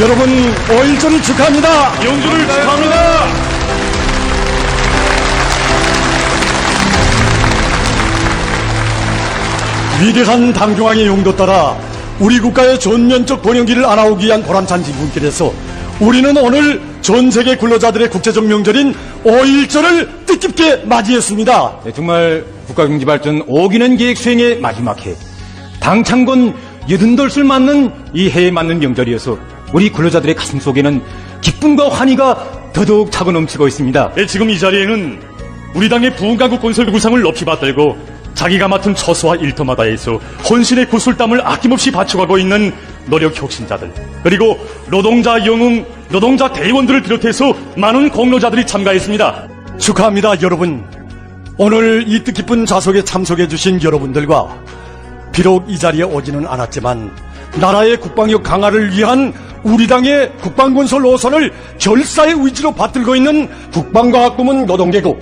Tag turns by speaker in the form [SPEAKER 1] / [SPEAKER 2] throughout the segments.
[SPEAKER 1] 여러분 5.1조를 축하합니다.
[SPEAKER 2] 영주를 축하합니다.
[SPEAKER 1] 위대한 당중앙의 용도 따라 우리 국가의 전면적 번영기를 안아오기 위한 보람찬 진군길에서 우리는 오늘 전 세계 근로자들의 국제적 명절인 5.1조를 뜻깊게 맞이했습니다.
[SPEAKER 3] 네, 정말 국가경제발전 5기년 계획 수행의 마지막 해, 당창건 80돌을 맞는 이 해에 맞는 명절이어서 우리 근로자들의 가슴 속에는 기쁨과 환희가 더더욱 차고 넘치고 있습니다.
[SPEAKER 2] 지금 이 자리에는 우리 당의 부흥강국 건설 구상을 높이 받들고 자기가 맡은 처소와 일터마다에서 혼신의 구슬땀을 아낌없이 바쳐가고 있는 노력 혁신자들, 그리고 노동자 영웅, 노동자 대의원들을 비롯해서 많은 공로자들이 참가했습니다.
[SPEAKER 1] 축하합니다, 여러분. 오늘 이 뜻깊은 좌석에 참석해 주신 여러분들과 비록 이 자리에 오지는 않았지만 나라의 국방력 강화를 위한 우리 당의 국방건설 노선을 결사의 의지로 받들고 있는 국방과학부문 노동계급,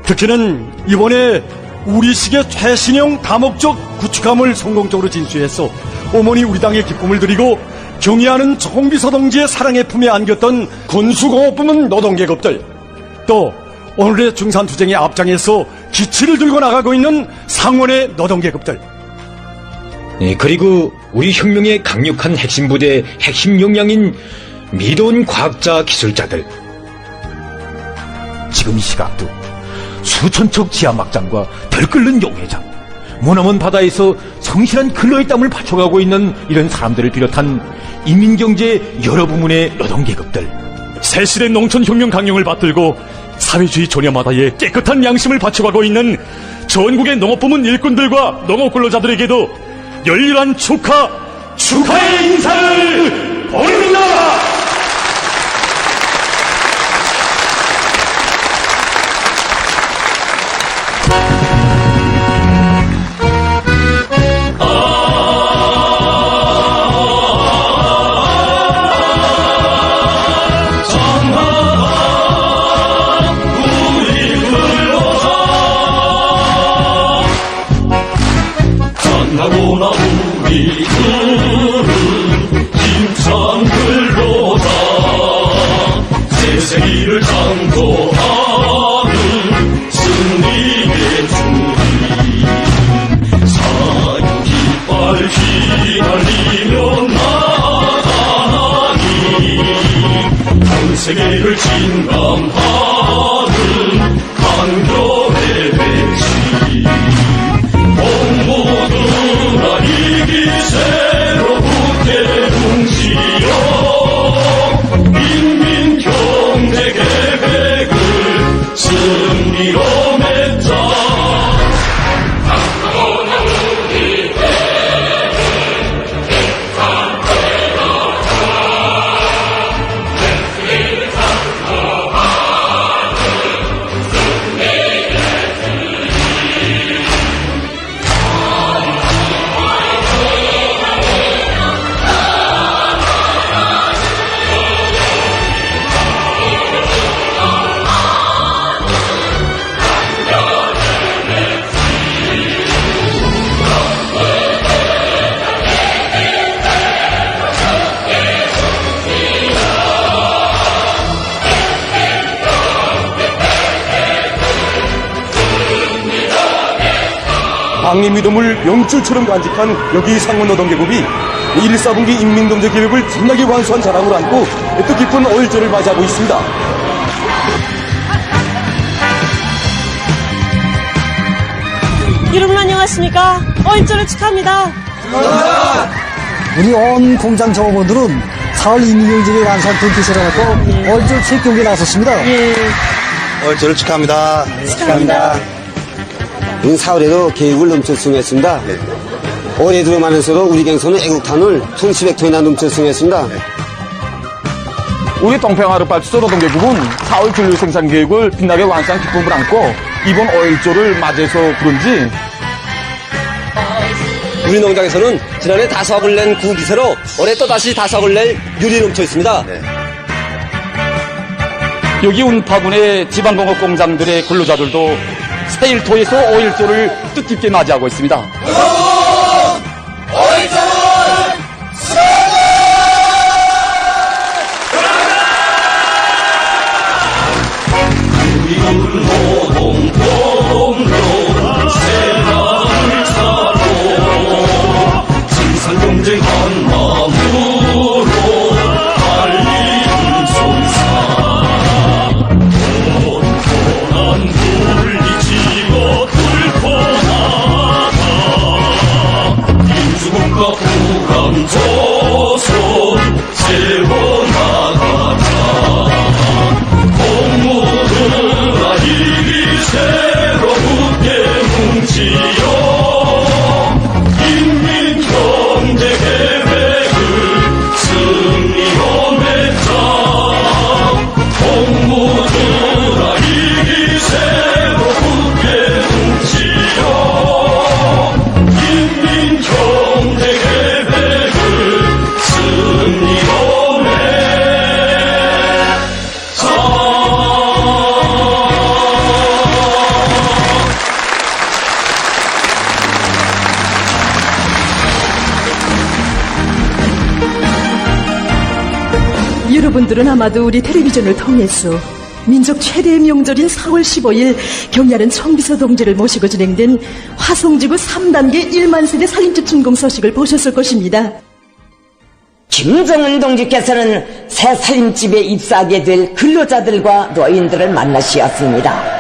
[SPEAKER 1] 특히는 이번에 우리식의 최신형 다목적 구축함을 성공적으로 진수해서 어머니 우리 당의 기쁨을 드리고 경의하는 정비서 동지의 사랑의 품에 안겼던 군수공업부문 노동계급들, 또 오늘의 중산투쟁의 앞장에서 기치를 들고 나가고 있는 상원의 노동계급들,
[SPEAKER 4] 네, 그리고 우리 혁명의 강력한 핵심 부대의 핵심 역량인 미도운 과학자 기술자들,
[SPEAKER 3] 지금 이 시각도 수천 척 지하막장과 별 끓는 용해장, 머나먼 바다에서 성실한 근로의 땀을 바쳐가고 있는 이런 사람들을 비롯한 인민경제의 여러 부문의 노동계급들,
[SPEAKER 2] 새실의 농촌혁명 강령을 받들고 사회주의 전야마다에 깨끗한 양심을 바쳐가고 있는 전국의 농업부문 일꾼들과 농업근로자들에게도 열렬한 축하의 인사를 보냅니다.
[SPEAKER 5] 하고나 우리들은 힘찬 근로자, 새세기를 창조하는 승리의 주인, 사유깃발 휘날리며 나아가니 전 세계를 진감하는 강렬의 백신, 모두가 이기세로 굳게 뭉치어 인민경제계획을 승리로 맺자.
[SPEAKER 6] 당의 믿음을 명줄처럼 간직한 여기 상원노동계급이 1, 4분기 인민경제계획을 빛나게 완수한 자랑을 안고 뜻깊은 5.1조를 맞이하고 있습니다.
[SPEAKER 7] 여러분 안녕하십니까? 5.1조를 축하합니다.
[SPEAKER 8] 우리 온 공장 종업원들은 4월 인민경제계획 완수한 등기시를 갖고 5.1조 체육경기에 나섰습니다.
[SPEAKER 7] 예.
[SPEAKER 9] 5.1조를 축하합니다.
[SPEAKER 7] 축하합니다.
[SPEAKER 9] 우리 4월에도 계획을 넘쳐 수행했습니다. 올해 들어만해서도 우리 갱선은 애국탄을 1,200톤이나 넘쳐 수행했습니다.
[SPEAKER 6] 우리 동평하루발주소 노동계급은 4월 근로 생산 계획을 빛나게 완수한 기쁨을 안고 이번 5.1조를 맞이해서 그런지
[SPEAKER 9] 우리 농장에서는 지난해 다석을 낸 구기세로 올해 또다시 다석을 낼 율이 넘쳐 있습니다.
[SPEAKER 6] 여기 운파군의 지방공업 공장들의 근로자들도 스테일토에서 5.1조를 뜻깊게 맞이하고 있습니다.
[SPEAKER 5] 노동포동로 세상을 사로 생산경쟁 한 마음으로 달리는 손사 온건한 물리치고 뚫고 나가 민주국가 불감조선 세워나가자 공무들아 이기세로 굳게 뭉치여 인민경제계획을 승리로 맺자 공무들아 이기세로 굳게 뭉치여 인민경제계획을 승리로
[SPEAKER 10] 여러분들은 아마도 우리 텔레비전을 통해서 민족 최대의 명절인 4월 15일 경야는 청비서 동지를 모시고 진행된 화성지구 3단계 1만 세대 살림집 준공 소식을 보셨을 것입니다.
[SPEAKER 11] 김정은 동지께서는 새 살림집에 입사하게 될 근로자들과 노인들을 만나시었습니다.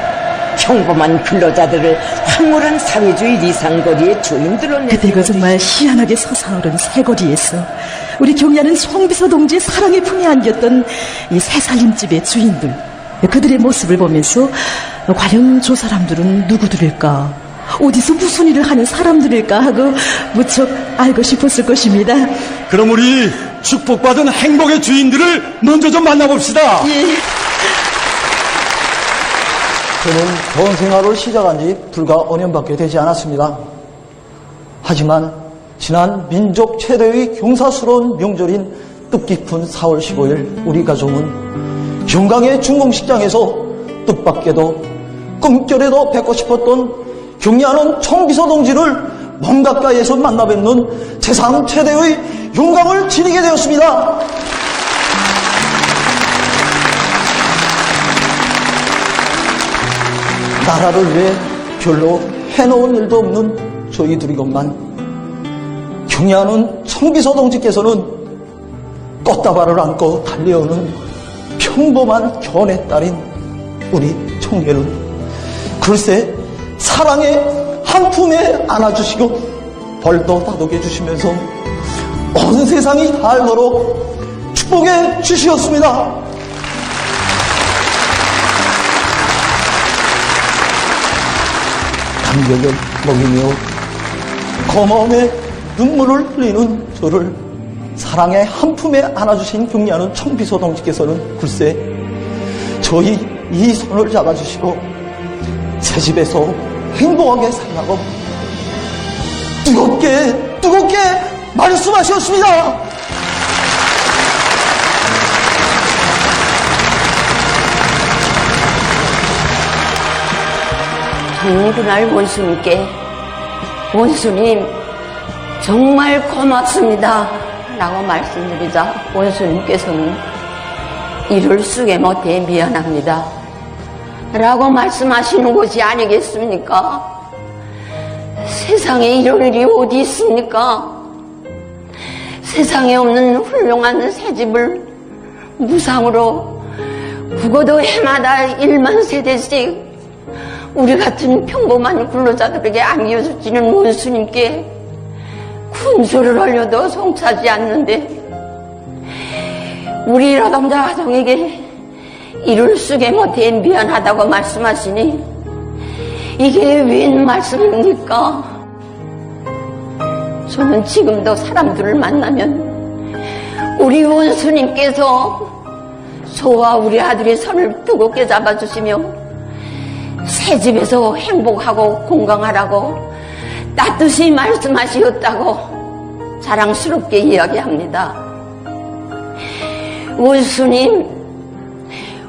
[SPEAKER 11] 평범한 근로자들을 황홀한 사회주의 리상거리의 주인들로
[SPEAKER 10] 그때가 정말 희한하게 솟아오른 새거리에서 우리 경야는 청비서 동지의 사랑의 품에 안겼던 이 새 살림집의 주인들, 그들의 모습을 보면서 과연 저 사람들은 누구들일까, 어디서 무슨 일을 하는 사람들일까 하고 무척 알고 싶었을 것입니다.
[SPEAKER 1] 그럼 우리 축복받은 행복의 주인들을 먼저 좀 만나봅시다.
[SPEAKER 10] 예.
[SPEAKER 8] 저는 전 생활을 시작한 지 불과 5년밖에 되지 않았습니다. 하지만 지난 민족 최대의 경사스러운 명절인 뜻깊은 4월 15일 우리 가족은 경강의 중공식장에서 뜻밖에도 꿈결에도 뵙고 싶었던 경야는 청비서 동지를 먼 가까이에서 만나 뵙는 세상 최대의 영광을 지니게 되었습니다. 나라를 위해 별로 해놓은 일도 없는 저희들이건만 경야는 청비서 동지께서는 꽃다발을 안고 달려오는 평범한 견의 딸인 우리 청예를 글쎄 사랑의 한 품에 안아주시고 벌도 다독여 주시면서 온 세상이 다 알도록 축복해 주시었습니다. 감격을 먹이며 고마움에 눈물을 흘리는 저를 사랑의 한 품에 안아주신 경야는 청비서 동지께서는 글쎄 저희 이 손을 잡아주시고 새 집에서 행복하게 살라고 뜨겁게 말씀하셨습니다.
[SPEAKER 12] 그날 원수님께 원수님 정말 고맙습니다 라고 말씀드리자 원수님께서는 이를 쓰게 못해 미안합니다 라고 말씀하시는 것이 아니겠습니까? 세상에 이럴 일이 어디 있습니까? 세상에 없는 훌륭한 새집을 무상으로 국어도 해마다 1만 세대씩 우리 같은 평범한 근로자들에게 안겨주시는 원수님께 군소를 올려도 송차지 않는데 우리 노동자 가정에게 이를 쓰게 못해 미안하다고 말씀하시니 이게 웬 말씀입니까? 저는 지금도 사람들을 만나면 우리 원수님께서 저와 우리 아들의 손을 뜨겁게 잡아주시며 새 집에서 행복하고 건강하라고 따뜻이 말씀하시었다고 자랑스럽게 이야기합니다.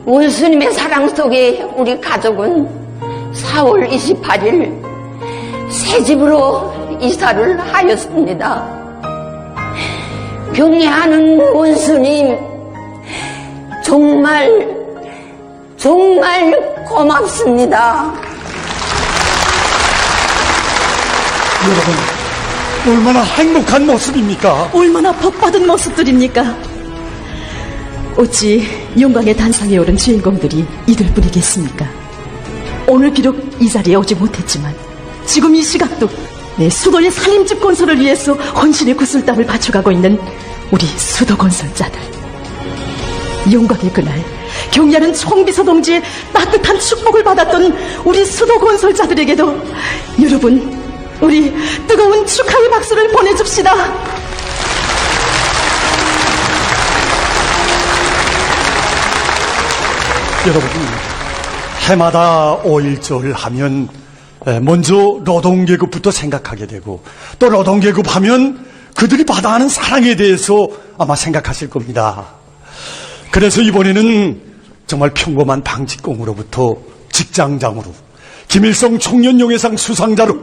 [SPEAKER 12] 원수님의 사랑 속에 우리 가족은 4월 28일 새 집으로 이사를 하였습니다. 경애하는 원수님, 정말 정말 고맙습니다.
[SPEAKER 1] 여러분, 얼마나 행복한 모습입니까?
[SPEAKER 10] 얼마나 복받은 모습들입니까? 어찌 영광의 단상에 오른 주인공들이 이들뿐이겠습니까? 오늘 비록 이 자리에 오지 못했지만 지금 이 시각도 수도의 살림집 건설을 위해서 헌신의 구슬땀을 바쳐가고 있는 우리 수도 건설자들. 영광의 그날 경리하는 총비서 동지의 따뜻한 축복을 받았던 우리 수도 건설자들에게도 여러분, 우리 뜨거운 축하의 박수를 보내줍시다.
[SPEAKER 1] 여러분, 해마다 5.1절 하면 먼저 노동계급부터 생각하게 되고, 또 노동계급 하면 그들이 받아하는 사랑에 대해서 아마 생각하실 겁니다. 그래서 이번에는 정말 평범한 방직공으로부터 직장장으로, 김일성 청년용해상 수상자로,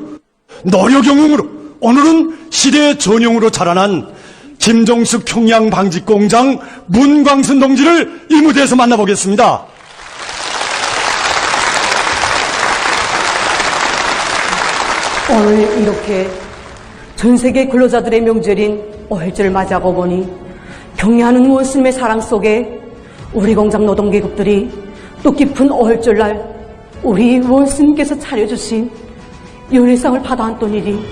[SPEAKER 1] 노력영웅으로, 오늘은 시대 전용으로 자라난 김종숙 평양방직공장 문광순 동지를 이 무대에서 만나보겠습니다.
[SPEAKER 13] 오늘 이렇게 전 세계 근로자들의 명절인 5.1절을 맞이하고 보니 경애하는 원수님의 사랑 속에 우리 공장 노동계급들이 뜻깊은 5.1절 날 우리 원수님께서 차려주신 연회상을 받아안던 일이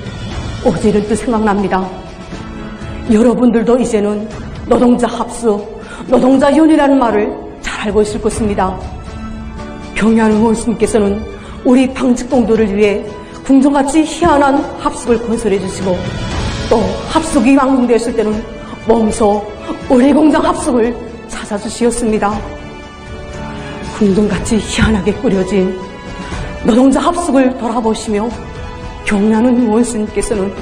[SPEAKER 13] 어제는 또 생각납니다. 여러분들도 이제는 노동자 합수, 노동자 연회라는 말을 잘 알고 있을 것입니다. 경애하는 원수님께서는 우리 방직공들을 위해 궁전같이 희한한 합숙을 건설해 주시고 또 합숙이 완공되었을 때는 몸소 우리 공장 합숙을 찾아주시었습니다. 궁전같이 희한하게 꾸려진 노동자 합숙을 돌아보시며 경례하는 원수님께서는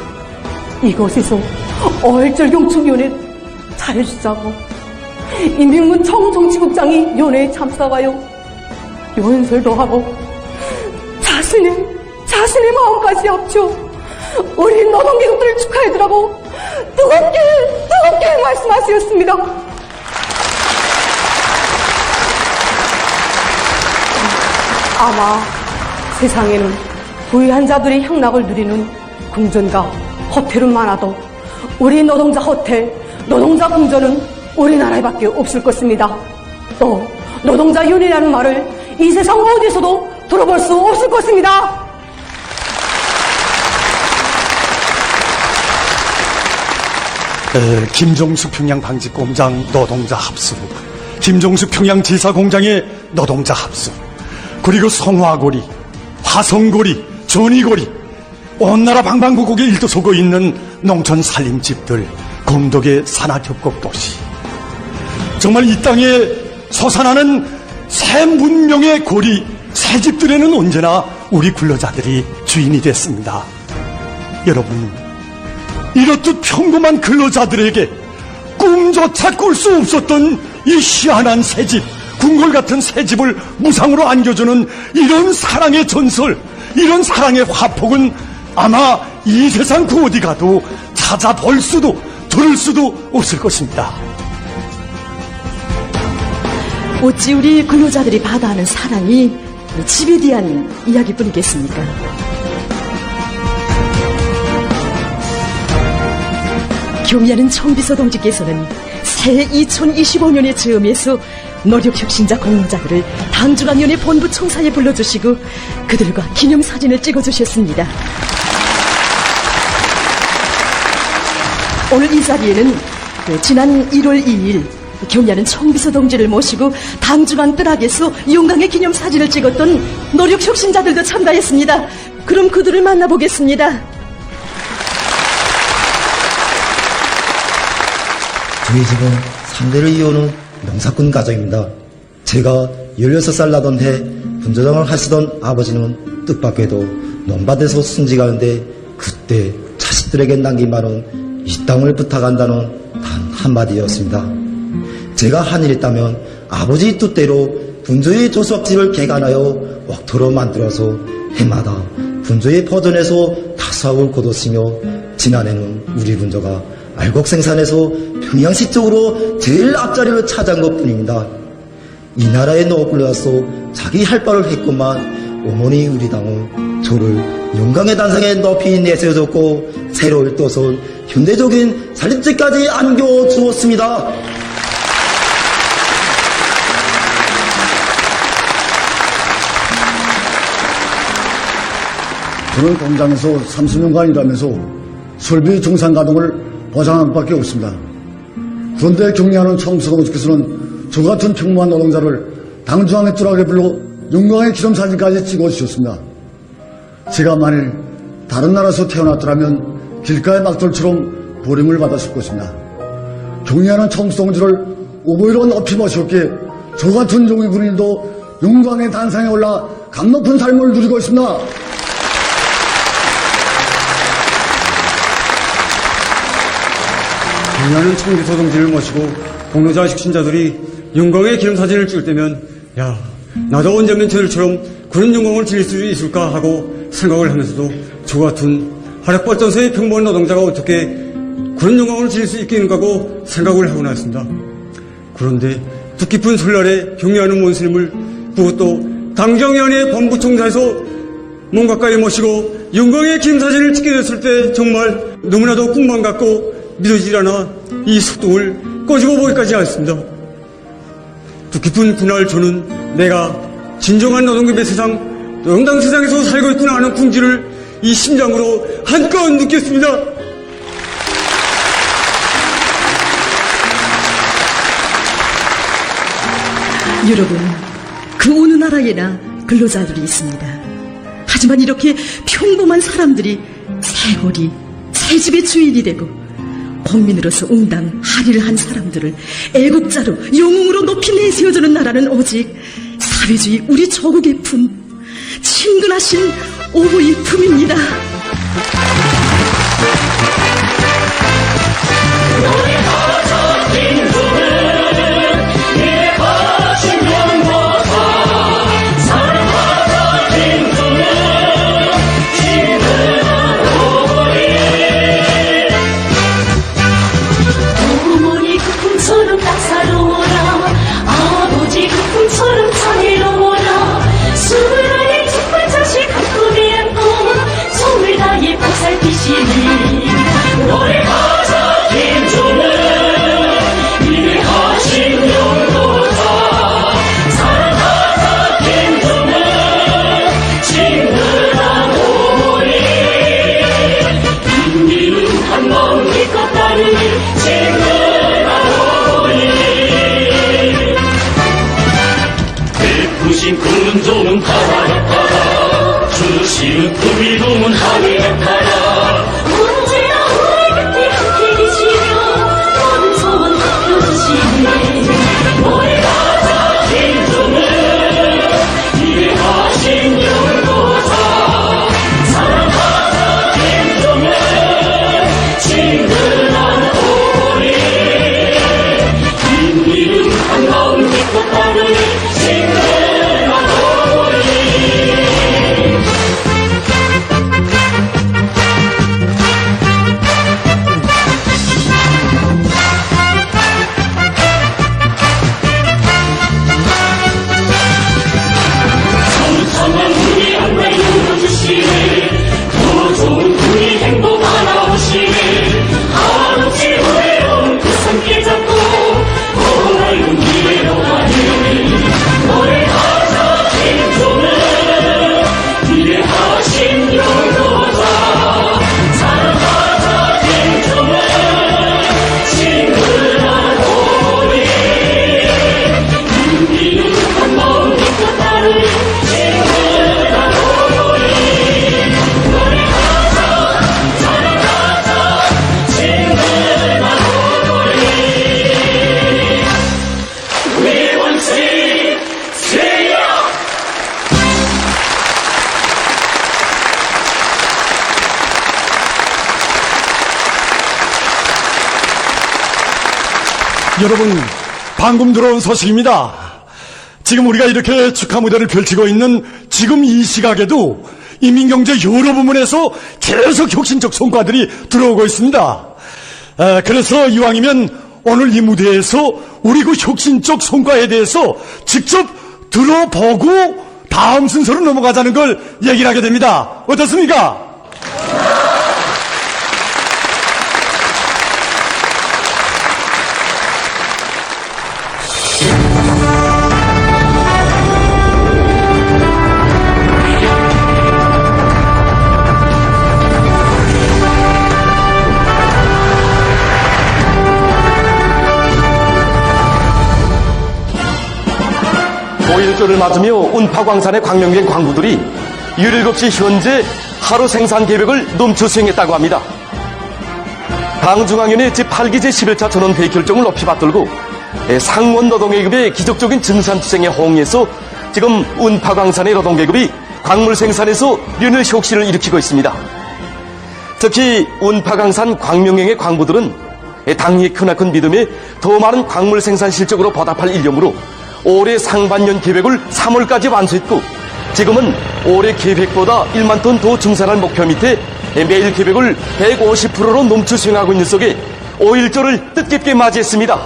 [SPEAKER 13] 이곳에서 5.1절 경축연회 차려주자고 인민군 총정치국장이 연회에 참석하여 연설도 하고 자신의 마음까지 합쳐 우리 노동계급들을 축하해주라고 뜨겁게 말씀하셨습니다. 아마 세상에는 부유한 자들의 향락을 누리는 궁전과 호텔은 많아도 우리 노동자 호텔, 노동자 궁전은 우리나라에밖에 없을 것입니다. 또 노동자 연회라는 말을 이 세상 어디서도 들어볼 수 없을 것입니다.
[SPEAKER 1] 김종숙 평양방직공장 노동자 합수, 김종숙 평양지사공장의 노동자 합수, 그리고 성화고리, 화성고리, 전이고리, 온 나라 방방곡곡에 일도서고 있는 농촌 살림집들, 공덕의 산학협곡 도시. 정말 이 땅에 솟아나는 새 문명의 고리, 새 집들에는 언제나 우리 근로자들이 주인이 됐습니다. 여러분, 이렇듯 평범한 근로자들에게 꿈조차 꿀 수 없었던 이 희한한 새집, 궁궐 같은 새집을 무상으로 안겨주는 이런 사랑의 전설, 이런 사랑의 화폭은 아마 이 세상 그 어디 가도 찾아볼 수도 들을 수도 없을 것입니다.
[SPEAKER 10] 어찌 우리 근로자들이 받아하는 사랑이 집에 대한 이야기뿐이겠습니까? 경의하는 총비서 동지께서는 새해 2025년의 즈음에서 노력혁신자 공로자들을 당주간연의 본부 총사에 불러주시고 그들과 기념사진을 찍어주셨습니다. 오늘 이 자리에는 지난 1월 2일 경의하는 총비서 동지를 모시고 당주간 뜰악에서 영광의 기념사진을 찍었던 노력혁신자들도 참가했습니다. 그럼 그들을 만나보겠습니다.
[SPEAKER 14] 저희 집은 3대를 이어오는 농사꾼 가정입니다. 제가 16살 나던 해 분조장을 하시던 아버지는 뜻밖에도 논밭에서 승직하는데 그때 자식들에게 남긴 말은 이 땅을 부탁한다는 단 한마디였습니다. 제가 한 일 있다면 아버지 뜻대로 분조의 조수업집을 개간하여 옥토로 만들어서 해마다 분조에 버전해서 다수학을 거뒀으며 지난해는 우리 분조가 알곡 생산에서 평양시 쪽으로 제일 앞자리를 차지한 것뿐입니다. 이 나라에 넣어끌려서 자기 할 바를 했건만 어머니 우리 당은 저를 영광의 단상에 높이 내세워줬고 새로 떠선 현대적인 살림집까지 안겨주었습니다.
[SPEAKER 1] 저는 공장에서 30년간 일하면서 설비 정상 가동을 보장한 밖에 없습니다. 그런데 경리하는 총수공께서는 저 같은 평범한 노동자를 당중앙에 뚜렷하게 불러 영광의 기념사진까지 찍어주셨습니다. 제가 만일 다른 나라에서 태어났더라면 길가의 막돌처럼 버림을 받았을 것입니다. 경리하는 총수동지를 오보이로 높이 모셨기에 저 같은 용의 군인도 영광의 단상에 올라 감 높은 삶을 누리고 있습니다.
[SPEAKER 6] 경리하는 청기소 동지를 모시고 공로자 식신자들이 영광의 기념사진을 찍을 때면 야, 나도 언제면 저들처럼 그런 영광을 지닐 수 있을까 하고 생각을 하면서도 저 같은 화력발전소의 평범한 노동자가 어떻게 그런 영광을 지닐 수 있겠는가 하고 생각을 하고 나왔습니다. 그런데 뜻깊은 설날에 경리하는 원스님을 그것도 당정위원회 본부총사에서 몸 가까이 모시고 영광의 기념사진을 찍게 됐을 때 정말 너무나도 꿈만 같고 믿어지질 않아 이 속동을 꺼지고 보기까지 하였습니다. 뜻깊은 그날 저는 내가 진정한 노동급의 세상, 노동당 세상에서 살고 있구나 하는 궁지를 이 심장으로 한껏 느꼈습니다.
[SPEAKER 10] 여러분, 그 어느 나라에나 근로자들이 있습니다. 하지만 이렇게 평범한 사람들이 세월이 새 집의 주인이 되고 국민으로서 응당 할의를 한 사람들을 애국자로 영웅으로 높이 내세워주는 나라는 오직 사회주의 우리 조국의 품, 친근하신 오부의 품입니다.
[SPEAKER 5] 꿈은 좋은 바다에 따라 주시는 꿈이 좋은 하늘에 따라
[SPEAKER 12] 언제나 우리 곁에 함께 계시며 모든 소원 들어주시네.
[SPEAKER 5] 너의 가자 김종은 위대하신 영도자 사랑하자 김종은 친근한 오리 인민은 한마음 믿고 따르니
[SPEAKER 1] 여러분, 방금 들어온 소식입니다. 지금 우리가 이렇게 축하 무대를 펼치고 있는 지금 이 시각에도 인민경제 여러 부문에서 계속 혁신적 성과들이 들어오고 있습니다. 그래서 이왕이면 오늘 이 무대에서 우리 그 혁신적 성과에 대해서 직접 들어보고 다음 순서로 넘어가자는 걸 얘기를 하게 됩니다. 어떻습니까?
[SPEAKER 15] 오일절을 맞으며 운파광산의 광명계 광부들이 17시 현재 하루 생산 계획을 넘쳐 수행했다고 합니다. 당중앙위원회 제8기 제11차 전원 회의 결정을 높이 받들고 상원 노동계급의 기적적인 증산투쟁에 호응해서 지금 운파광산의 노동계급이 광물 생산에서 련의 혁신을 일으키고 있습니다. 특히 운파광산 광명행의 광부들은 당의 크나큰 믿음에 더 많은 광물 생산 실적으로 보답할 일념으로 올해 상반년 계획을 3월까지 완수했고 지금은 올해 계획보다 1만 톤 더 증산할 목표 밑에 매일 계획을 150%로 넘쳐 수행하고 있는 속에 5.1절을 뜻깊게 맞이했습니다.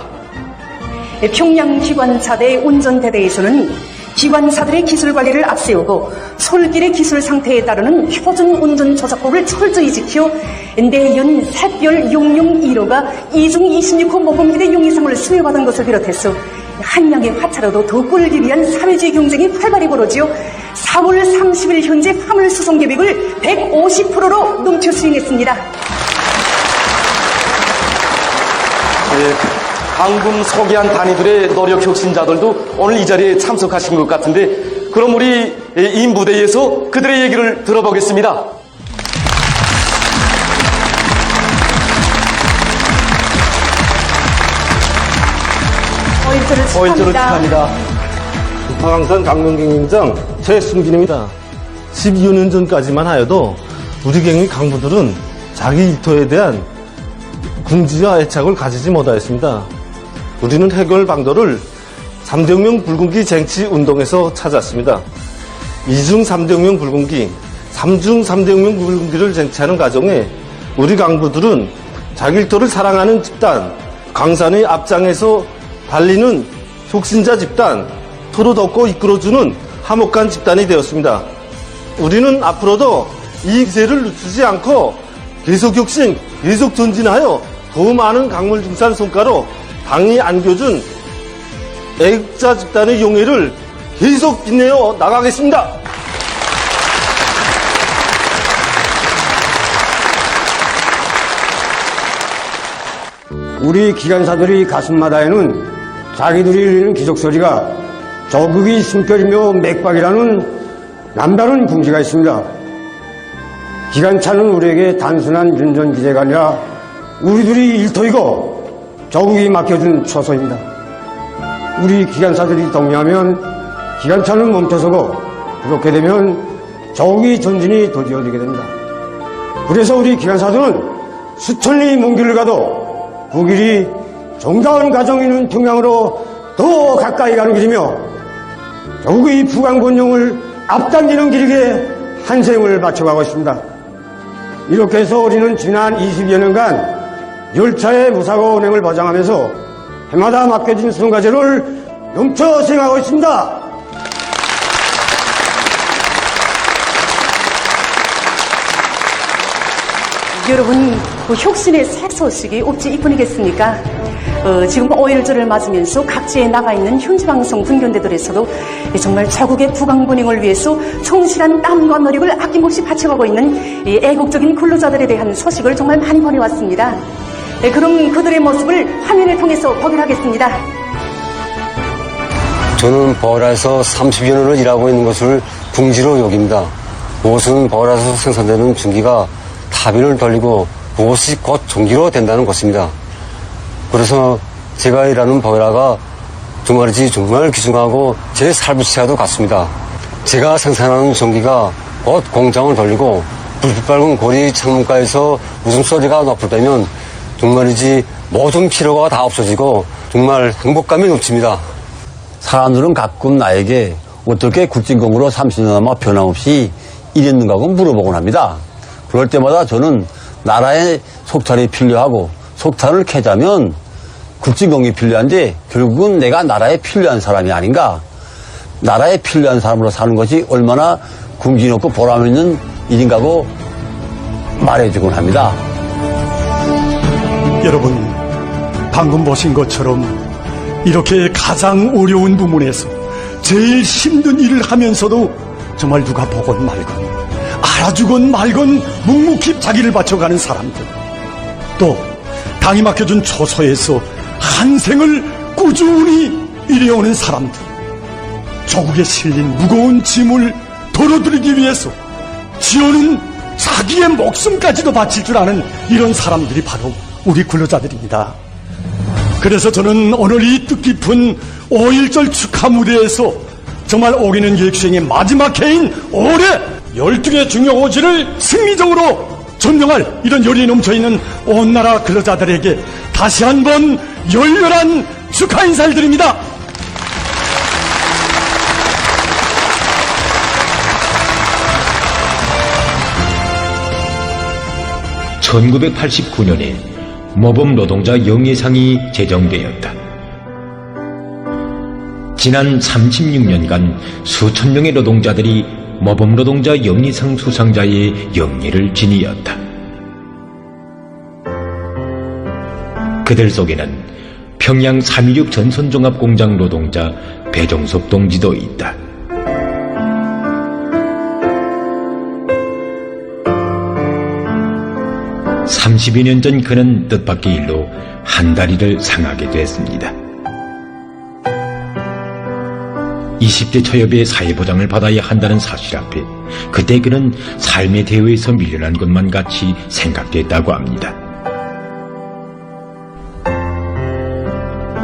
[SPEAKER 13] 평양 기관사대 운전대대에서는 기관사들의 기술 관리를 앞세우고 솔길의 기술 상태에 따르는 표준 운전 조작법을 철저히 지켜 내연 샛별 용용 1호가 2중 26호 모범기대 용의상을 수여받은 것을 비롯해서 한양의 화차로도 더 끌기 위한 사회주의 경쟁이 활발히 벌어지어 4월 30일 현재 화물 수송 계획을 150%로 넘쳐 수행했습니다.
[SPEAKER 15] 방금 소개한 단위들의 노력 혁신자들도 오늘 이 자리에 참석하신 것 같은데 그럼 우리 이 무대에서 그들의 얘기를 들어보겠습니다.
[SPEAKER 13] 오일절을 축하합니다.
[SPEAKER 16] 운파광산 강명경영장 최승진입니다. 12년 전까지만 하여도 우리 경영 강부들은 자기 일터에 대한 궁지와 애착을 가지지 못하였습니다. 우리는 해결 방도를 3대혁명 붉은기 쟁취 운동에서 찾았습니다. 2중 3대혁명 붉은기, 3중 3대혁명 붉은기를 쟁취하는 과정에 우리 강부들은 자기 일터를 사랑하는 집단, 광산의 앞장에서 달리는 혁신자 집단, 서로 돕고 이끌어주는 화목한 집단이 되었습니다. 우리는 앞으로도 이 기세를 늦추지 않고 계속 혁신, 계속 전진하여 더 많은 강물 증산 성과로 당이 안겨준 애국자 집단의 용해를 계속 빛내어 나가겠습니다.
[SPEAKER 6] 우리 기관사들이 가슴마다에는 자기들이 울리는 기적소리가 조국의 숨결이며 맥박이라는 남다른 궁지가 있습니다. 기관차는 우리에게 단순한 운전기재가 아니라 우리들이 일터이고 조국이 맡겨준 초소입니다. 우리 기관사들이 동의하면 기관차는 멈춰서고 그렇게 되면 조국의 전진이 더디어지게 됩니다. 그래서 우리 기관사들은 수천里먼 길을 가도 그 길이 정다운 가정이 있는 평양으로 더 가까이 가는 길이며 조국의 부강본영을 앞당기는 길이기에 한 생을 바쳐가고 있습니다. 이렇게 해서 우리는 지난 20여 년간 열차의 무사고 운행을 보장하면서 해마다 맡겨진 수송과제를 넘쳐 수행하고 있습니다.
[SPEAKER 13] 여러분, 그 혁신의 새 소식이 없지 이뿐이겠습니까? 지금 5.1절을 맞으면서 각지에 나가 있는 현지방송 분견대들에서도 정말 조국의 부강본행을 위해서 충실한 땀과 노력을 아낌없이 바쳐가고 있는 이 애국적인 근로자들에 대한 소식을 정말 많이 보내왔습니다. 그럼 그들의 모습을 화면을 통해서 보기로 하겠습니다.
[SPEAKER 9] 저는 버라에서 30여 년을 일하고 있는 것을 궁지로 여깁니다. 무엇은 버라에서 생산되는 전기가 타빈을 돌리고 그것이 곧 전기로 된다는 것입니다. 그래서 제가 일하는 버라가 정말이지 정말 귀중하고 제 살부치와도 같습니다. 제가 생산하는 전기가 곧 공장을 돌리고 불빛 밝은 고리 창문가에서 웃음소리가 높을때면 정말이지 모든 피로가 다 없어지고 정말 행복감이 넘칩니다.
[SPEAKER 17] 사람들은 가끔 나에게 어떻게 굴진공으로 30년 남아 변함없이 일했는가 하고 물어보곤 합니다. 그럴 때마다 저는 나라의 속탄이 필요하고 속탄을 캐자면 굴진공이 필요한데 결국은 내가 나라에 필요한 사람이 아닌가. 나라에 필요한 사람으로 사는 것이 얼마나 궁지 높고 보람 있는 일인가고 말해주곤 합니다.
[SPEAKER 1] 여러분, 방금 보신 것처럼 이렇게 가장 어려운 부문에서 제일 힘든 일을 하면서도 정말 누가 보건 말건 알아주건 말건 묵묵히 자기를 바쳐가는 사람들, 또 당이 맡겨준 초소에서 한 생을 꾸준히 일해오는 사람들, 조국에 실린 무거운 짐을 덜어드리기 위해서 지어는 자기의 목숨까지도 바칠 줄 아는 이런 사람들이 바로 우리 근로자들입니다. 그래서 저는 오늘 이 뜻깊은 5.1절 축하 무대에서 정말 오기는 계획수행의 마지막 해인 올해 12개 중요 오지를 승리적으로 전명할 이런 열이 넘쳐있는 온 나라 근로자들에게 다시 한번 열렬한 축하 인사를 드립니다.
[SPEAKER 4] (1989년에) 모범 노동자 영예상이 제정되었다. 지난 36년간 수천 명의 노동자들이 모범 노동자 영예상 수상자의 영예를 지니었다. 그들 속에는 평양 3.16 전선종합공장 노동자 배종섭 동지도 있다. 32년 전 그는 뜻밖의 일로 한 다리를 상하게 됐습니다. 20대 초엽에 사회보장을 받아야 한다는 사실 앞에 그때 그는 삶의 대우에서 밀려난 것만 같이 생각됐다고 합니다.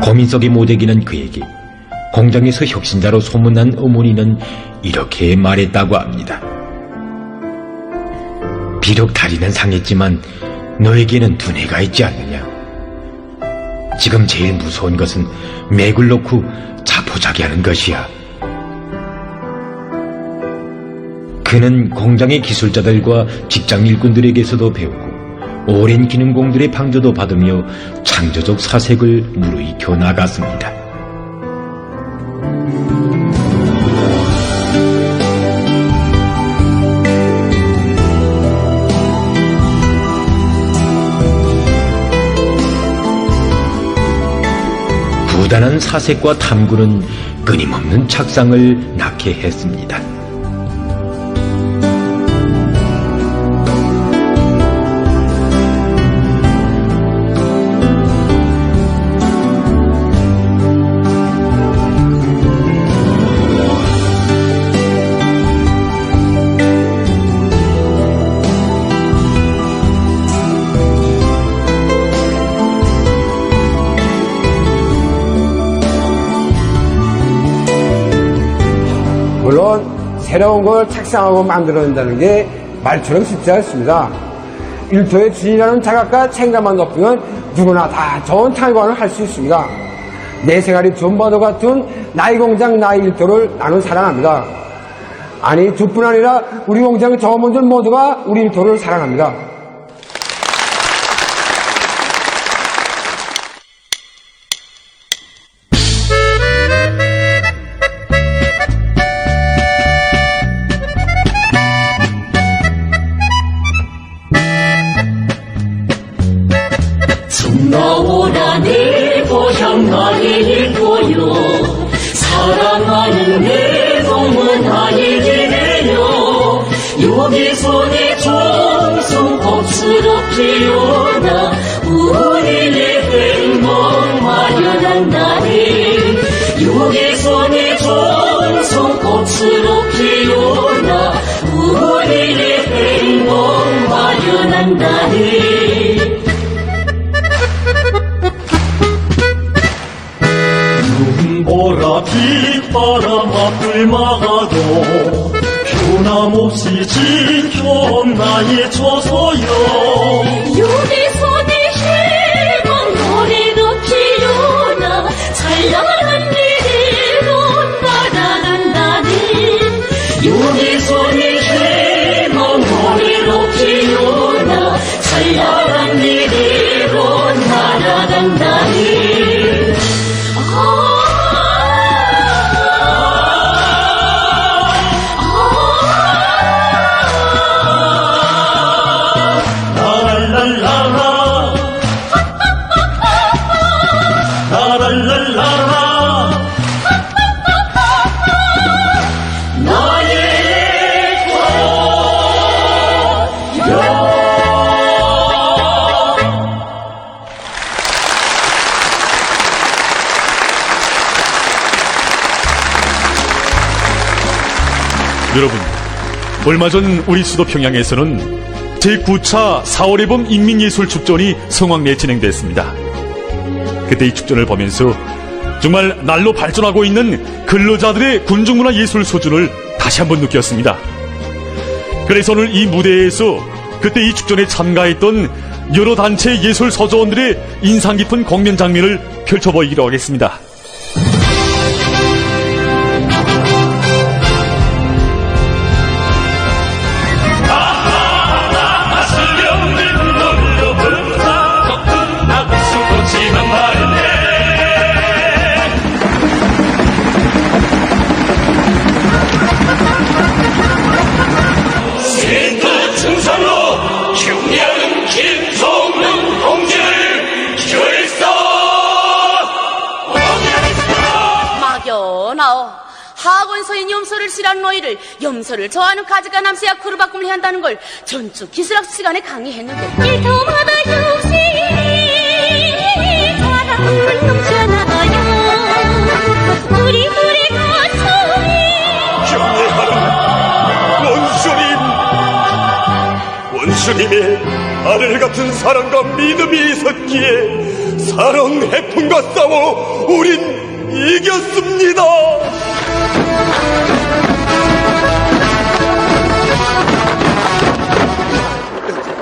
[SPEAKER 4] 고민 속에 모대기는 그에게 공장에서 혁신자로 소문난 어머니는 이렇게 말했다고 합니다. 비록 다리는 상했지만 너에게는 두뇌가 있지 않느냐. 지금 제일 무서운 것은 맥을 놓고 자포자기하는 것이야. 그는 공장의 기술자들과 직장 일꾼들에게서도 배우고 오랜 기능공들의 방조도 받으며 창조적 사색을 무르익혀 나갔습니다. 부단한 사색과 탐구는 끊임없는 착상을 낳게 했습니다.
[SPEAKER 18] 물론 새로운 걸 착상하고 만들어낸다는 게 말처럼 쉽지 않습니다. 일터의 주인이라는 자각과 책임감만 높이면 누구나 다 좋은 탈관을 할 수 있습니다. 내 생활이 전부와도 같은 나의 공장 나의 일터를 나는 사랑합니다. 아니 저뿐 아니라 우리 공장 점원들 모두가 우리 일터를 사랑합니다.
[SPEAKER 5] 나오라 내 고향 나의 일터요 사랑하는 내 동문 나의 길에요 여기서 내 정성 곱수로 피어나 우리의 행복 마련한 날에 여기서 내 정성 곱수로 피어나 우리의 행복 마련한 날에 눈보라 빗바람 앞을 막아도 변함없이 지켜 나의 초소여
[SPEAKER 12] 여기서 내 희망 노래로 피어나 찬란한 미래로 날아간다니
[SPEAKER 5] 여기서 내 희망 노래로 피어나 찬란한 미래로 날아간다니
[SPEAKER 2] 여러분, 얼마 전 우리 수도 평양에서는 제9차 4월의봄 인민예술축전이 성황리에 진행됐습니다. 그때 이 축전을 보면서 정말 날로 발전하고 있는 근로자들의 군중문화 예술 수준을 다시 한번 느꼈습니다. 그래서 오늘 이 무대에서 그때 이 축전에 참가했던 여러 단체 예술 서조원들의 인상 깊은 공연 장면을 펼쳐보이기로 하겠습니다.
[SPEAKER 12] 학원서인 염소를 실한 너희를 염소를 좋아하는 가지가 남새야 쿠르바꿈을 해야 한다는 걸 전주 기술학습 시간에 강의했는데
[SPEAKER 5] 일터마다 요새 사랑은 넘쳐나요. 우리 가슴이
[SPEAKER 1] 경례하는 원수님의 하늘 같은 사랑과 믿음이 섞기에 사랑 해풍과 싸워 우린 이겼습니다.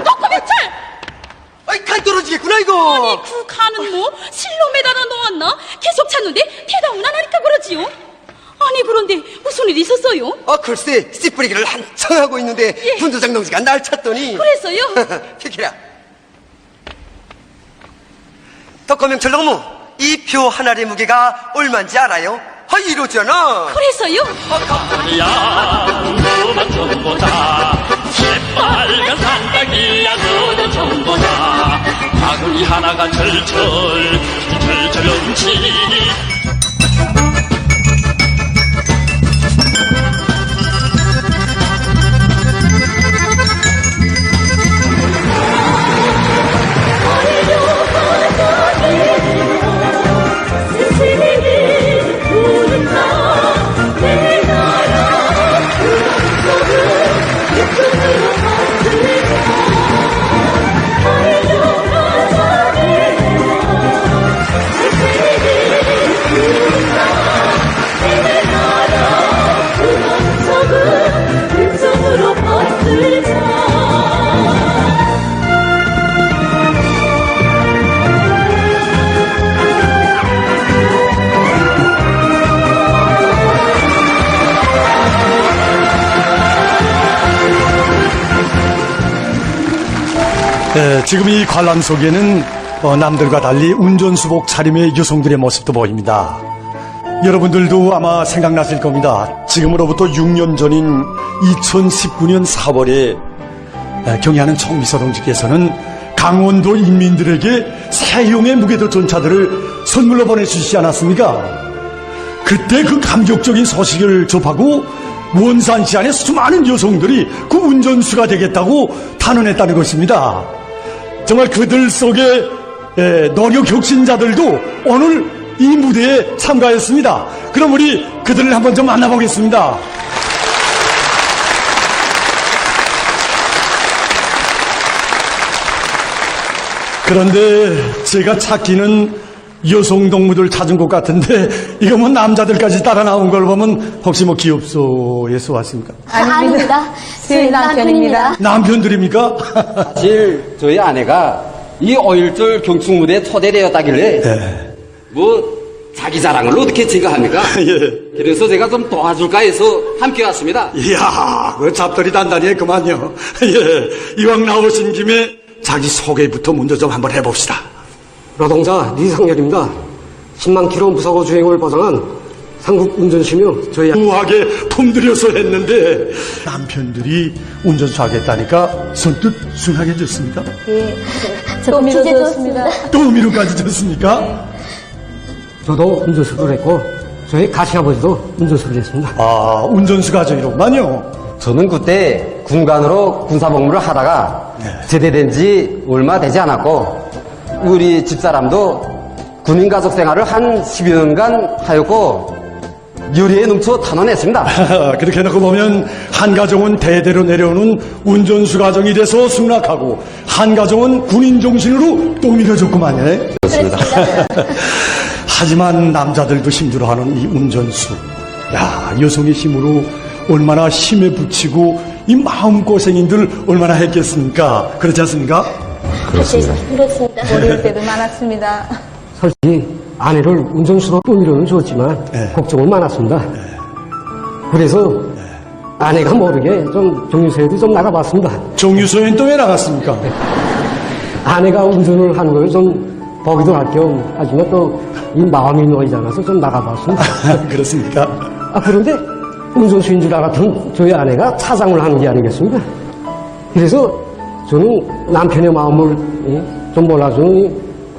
[SPEAKER 12] 덕후배철!
[SPEAKER 19] 아이, 간 떨어지겠구나, 이거!
[SPEAKER 12] 아니, 그 간은 뭐 실로 매달아 놓았나? 계속 찾는데 대답은 안 하니까 그러지요? 아니, 그런데 무슨 일 있었어요?
[SPEAKER 19] 글쎄, 씨 뿌리기를 한창 하고 있는데 분조장 동지가 날 찾더니
[SPEAKER 12] 그래서요?
[SPEAKER 19] 비키라. 덕거명철 동무, 이 표 하나의 무게가 얼마인지 알아요? 이러잖아.
[SPEAKER 12] 그래서요?
[SPEAKER 5] 야, 너만 좀 보자. 새빨간 산딸기야, 너도 좀 보자. 바구니 하나가 절절 넘치니.
[SPEAKER 1] 지금 이 관람 속에는 남들과 달리 운전수복 차림의 여성들의 모습도 보입니다. 여러분들도 아마 생각나실 겁니다. 지금으로부터 6년 전인 2019년 4월에 경의하는 총비서 동지께서는 강원도 인민들에게 새형의 무게도 전차들을 선물로 보내주시지 않았습니까? 그때 그 감격적인 소식을 접하고 원산시 안에 수많은 여성들이 그 운전수가 되겠다고 단언했다는 것입니다. 정말 그들 속에 노력 혁신자들도 오늘 이 무대에 참가했습니다. 그럼 우리 그들을 한번 좀 만나보겠습니다. 그런데 제가 찾기는 여성 동무들 찾은 것 같은데 이거 뭐 남자들까지 따라 나온 걸 보면 혹시 뭐 기업소에서 왔습니까?
[SPEAKER 20] 아닙니다. 저희 남편입니다.
[SPEAKER 1] 남편들입니까?
[SPEAKER 9] 사실 저희 아내가 이 5.18 경축무대에 초대되었다길래 뭐 자기 자랑을 어떻게 제가 합니까? 그래서 제가 좀 도와줄까 해서 함께 왔습니다.
[SPEAKER 1] 이야, 그 잡들이 단단히 했구만요. 이왕 나오신 김에 자기 소개부터 먼저 좀 한번 해봅시다.
[SPEAKER 21] 노동자 리상렬입니다. 10만 킬로 무사고 주행을 보장한 상급 운전시며 저희
[SPEAKER 1] 우하게 품들여서 했는데 남편들이 운전수 하겠다니까 선뜻 순하게 줬습니까?
[SPEAKER 20] 예, 또 믿어줬습니다.
[SPEAKER 1] 또 미루까지 줬습니까?
[SPEAKER 21] 저도 운전수를 했고 저희 가시아버지도 운전수를 했습니다.
[SPEAKER 1] 운전수 가족이로만요.
[SPEAKER 9] 저는 그때 군관으로 군사복무를 하다가 제대된 지 얼마 되지 않았고 우리 집사람도 군인가족 생활을 한 10여 년간 하였고
[SPEAKER 21] 열의에 넘쳐 탄원했습니다.
[SPEAKER 1] 그렇게 놓고 보면 한 가정은 대대로 내려오는 운전수 가정이 돼서 승락하고 한 가정은 군인 정신으로 또 밀어줬구만. 예?
[SPEAKER 21] 그렇습니다.
[SPEAKER 1] 하지만 남자들도 힘들어하는 이 운전수. 야, 여성의 힘으로 얼마나 힘에 부치고 이 마음고생인들 얼마나 했겠습니까? 그렇지 않습니까?
[SPEAKER 21] 그렇습니다.
[SPEAKER 20] 그렇습니다.
[SPEAKER 21] 어려울
[SPEAKER 20] 때도 많았습니다.
[SPEAKER 21] 솔직히 아내를 운전수로 꾸미려는 좋지만 걱정은 많았습니다. 그래서 아내가 모르게 좀 정유소에도 좀 나가봤습니다.
[SPEAKER 1] 정유소엔 또 왜 나갔습니까?
[SPEAKER 21] 아내가 운전을 하는 걸 좀 보기도 할 겸 하지만 또 이 마음이 놓이지 않아서 좀 나가봤습니다.
[SPEAKER 1] 그렇습니까?
[SPEAKER 21] 그런데 운전수인 줄 알았던 저희 아내가 차장을 하는 게 아니겠습니까? 그래서 저는 남편의 마음을 좀 몰라주니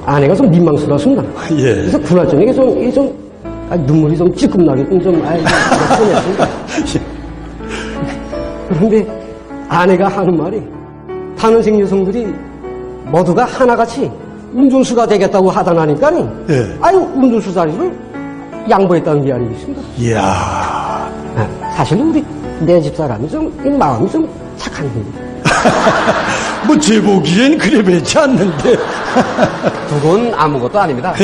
[SPEAKER 21] 아내가 좀 민망스러웠습니다.
[SPEAKER 1] 예.
[SPEAKER 21] 그래서 그날 저녁에 눈물이 좀 찔끔 나게끔 뻔했습니다. 그런데 아내가 하는 말이 탄원생 여성들이 모두가 하나같이 운전수가 되겠다고 하다나니까니 운전수 자리를 양보했다는 게 아니겠습니까?
[SPEAKER 1] 이야.
[SPEAKER 21] 사실 내 집사람이 이 마음이 좀 착한 겁니다.
[SPEAKER 1] 뭐 제 보기엔 그래 뵙지 않는데.
[SPEAKER 21] 그건 아무것도 아닙니다.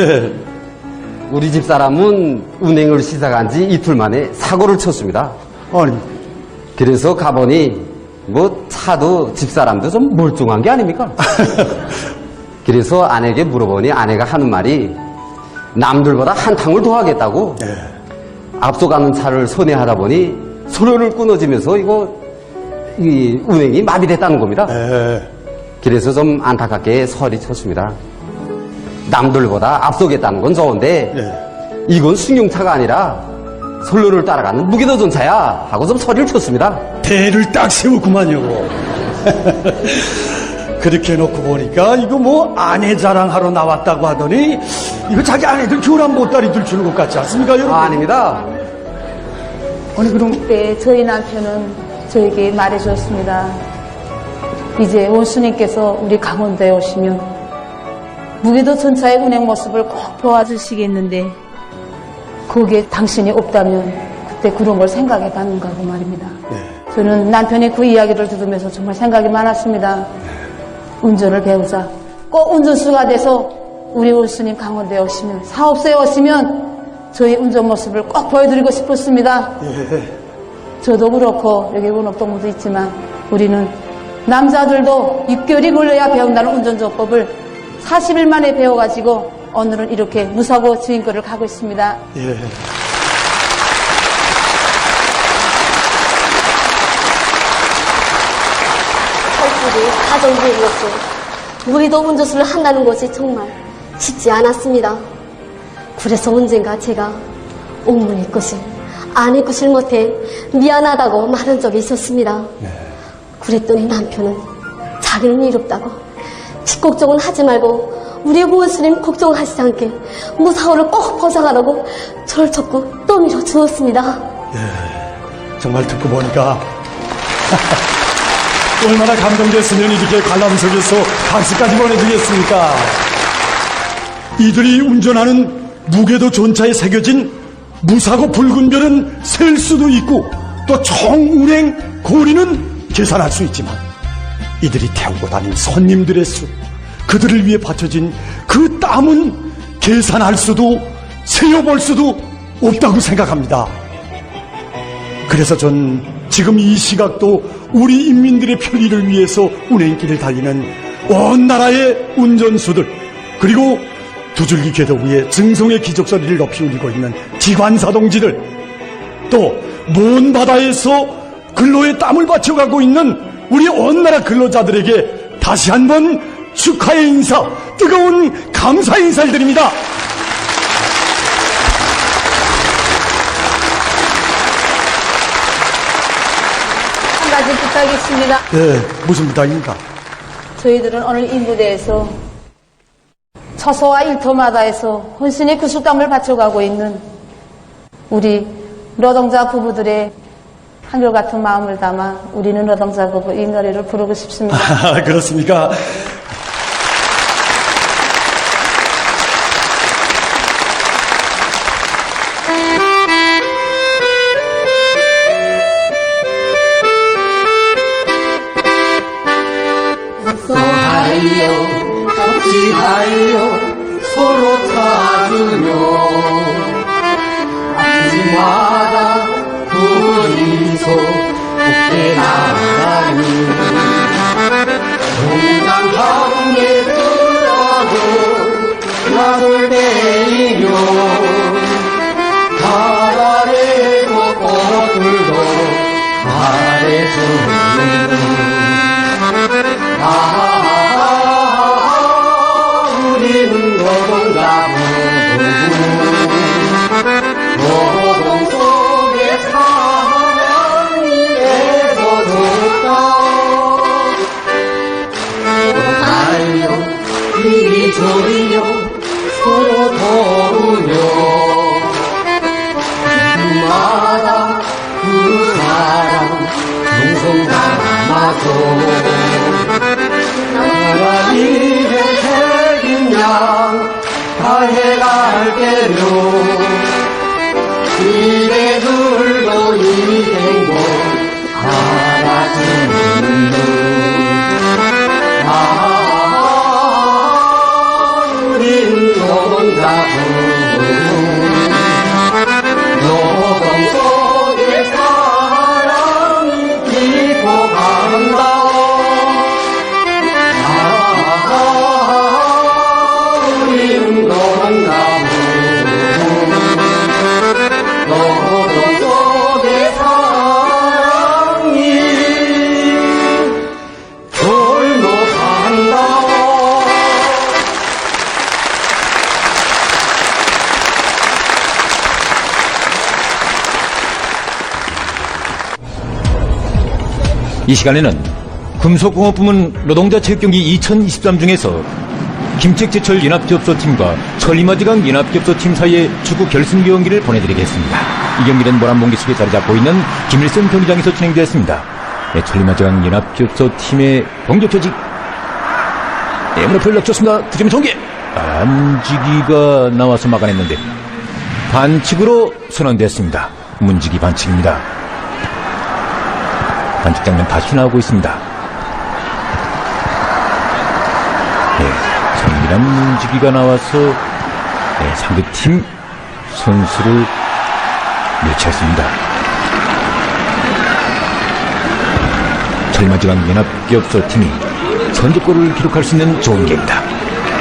[SPEAKER 21] 우리 집사람은 운행을 시작한 지 이틀 만에 사고를 쳤습니다.
[SPEAKER 1] 아니.
[SPEAKER 21] 그래서 가보니 차도 집사람도 좀 멀쩡한 게 아닙니까? 그래서 아내에게 물어보니 아내가 하는 말이 남들보다 한탕을 더 하겠다고. 앞서가는 차를 선회하다 보니 소련을 끊어지면서 이 운행이 마비됐다는 겁니다. 그래서 좀 안타깝게 소리쳤습니다. 남들보다 앞서겠다는 건 좋은데 이건 승용차가 아니라 선로를 따라가는 무기도전차야 하고 좀 소리를 쳤습니다.
[SPEAKER 1] 대를 딱 세우구만요. 그렇게 놓고 보니까 이거 아내 자랑하러 나왔다고 하더니 이거 자기 아내들 교란 보따리들 주는 것 같지 않습니까, 여러분?
[SPEAKER 21] 아닙니다.
[SPEAKER 1] 아니 그럼
[SPEAKER 20] 그때 저희 남편은 저에게 말해주었습니다. 이제 원수님께서 우리 강원도에 오시면 무기도 전차의 운행 모습을 꼭 보아주시겠는데 거기에 당신이 없다면 그때 그런 걸 생각해 봤는가 하고 말입니다. 저는 남편의 그 이야기를 들으면서 정말 생각이 많았습니다. 운전을 배우자. 꼭 운전수가 돼서 우리 원수님 강원도에 오시면 사업소에 오시면 저희 운전 모습을 꼭 보여드리고 싶었습니다. 저도 그렇고 여기 원업동무도 있지만 우리는 남자들도 6개월이 걸려야 배운다는 운전조법을 40일 만에 배워가지고 오늘은 이렇게 무사고 주행거리를 가고 있습니다. 솔직히 가정부로서 무리도 운전수를 한다는 것이 정말 쉽지 않았습니다. 그래서 언젠가 제가 어머니 것을 아내 것을 못해 미안하다고 말한 적이 있었습니다. 그랬더니 남편은 자기는 이롭다고 직걱정은 하지 말고 우리 원수님 걱정하시지 않게 무사고를 꼭 보장하라고 저를 자꾸 떠밀어 주었습니다.
[SPEAKER 1] 정말 듣고 보니까 얼마나 감동됐으면 이렇게 관람석에서 박수까지 보내주겠습니까? 이들이 운전하는 무게도 전차에 새겨진 무사고 붉은 별은 셀 수도 있고 또 총운행 고리는 계산할 수 있지만 이들이 태우고 다닌 손님들의 수, 그들을 위해 바쳐진 그 땀은 계산할 수도 세어볼 수도 없다고 생각합니다. 그래서 전 지금 이 시각도 우리 인민들의 편리를 위해서 운행길을 달리는 온 나라의 운전수들, 그리고 두 줄기 궤도 위에 증송의 기적소리를 높이 울리고 있는 기관사 동지들, 또 먼 바다에서 근로에 땀을 바쳐가고 있는 우리 온 나라 근로자들에게 다시 한번 축하의 인사, 뜨거운 감사 인사를 드립니다.
[SPEAKER 20] 한 가지 부탁이 있습니다.
[SPEAKER 1] 무슨 부탁입니까?
[SPEAKER 20] 저희들은 오늘 이 무대에서 처소와 일터마다에서 혼신의 구슬땀을 바쳐가고 있는 우리 노동자 부부들의 한결같은 마음을 담아 우리는 노동자 부부 이 노래를 부르고 싶습니다.
[SPEAKER 1] 그렇습니까?
[SPEAKER 5] 달려 같이 달려 서로 타주며 아침마다 둘이서 함께 나가니 용당 가운데 들어도 나를 내리며 바다를 꽃들도 말해주는 우리는 노동자부 노동 속에 사랑이에서 좋다 달려 이리저리며 서로 도우며 마다 그 사랑 동성 담아서 하나님의 책임량 다해갈게요 이래들도 이 행복 알아주는 우린 노동자부 노동 속에 사랑이 깊어간다 우린 노동자부 노동 속에 사랑이 홀로 간다
[SPEAKER 4] 이 시간에는 금속공업부문 노동자 체육경기 2023 중에서 김책제철 연합기업소팀과 천리마지강 연합기업소팀 사이의 축구 결승 경기를 보내드리겠습니다. 이 경기는 모란봉기 속에 자리 잡고 있는 김일성 경기장에서 진행되었습니다. 천리마지강 연합기업소팀의 공격 조직 무릎을 넣쳤습니다. 득점의 전개 문지기가 나와서 막아냈는데 반칙으로 선언됐습니다. 문지기 반칙입니다. 반칙 장면 다시 나오고 있습니다. 정밀한 문지기가 나와서 상대팀 선수를 묘치했습니다. 천리마지강 연합기업소팀이 선제골을 기록할 수 있는 좋은 기회입니다.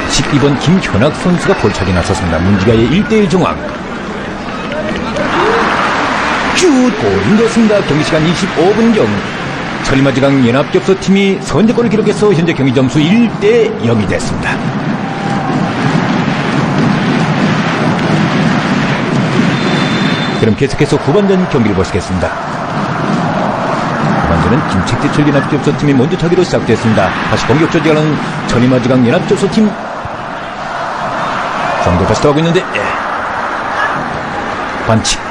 [SPEAKER 4] 12번 김현학 선수가 볼차기 나섰습니다. 문지기의 1대1 정황. 골이 됐습니다. 경기시간 25분경 천리마지강 연합기업소팀이 선제골을 기록해서 현재 경기 점수 1대 0이 됐습니다. 그럼 계속해서 후반전 경기를 보시겠습니다. 후반전은 김책제철 연합기업소팀이 먼저 차기로 시작됐습니다. 다시 공격 조직하는 천리마지강 연합기업소팀 공격 다시 들어가고 있는데 반칙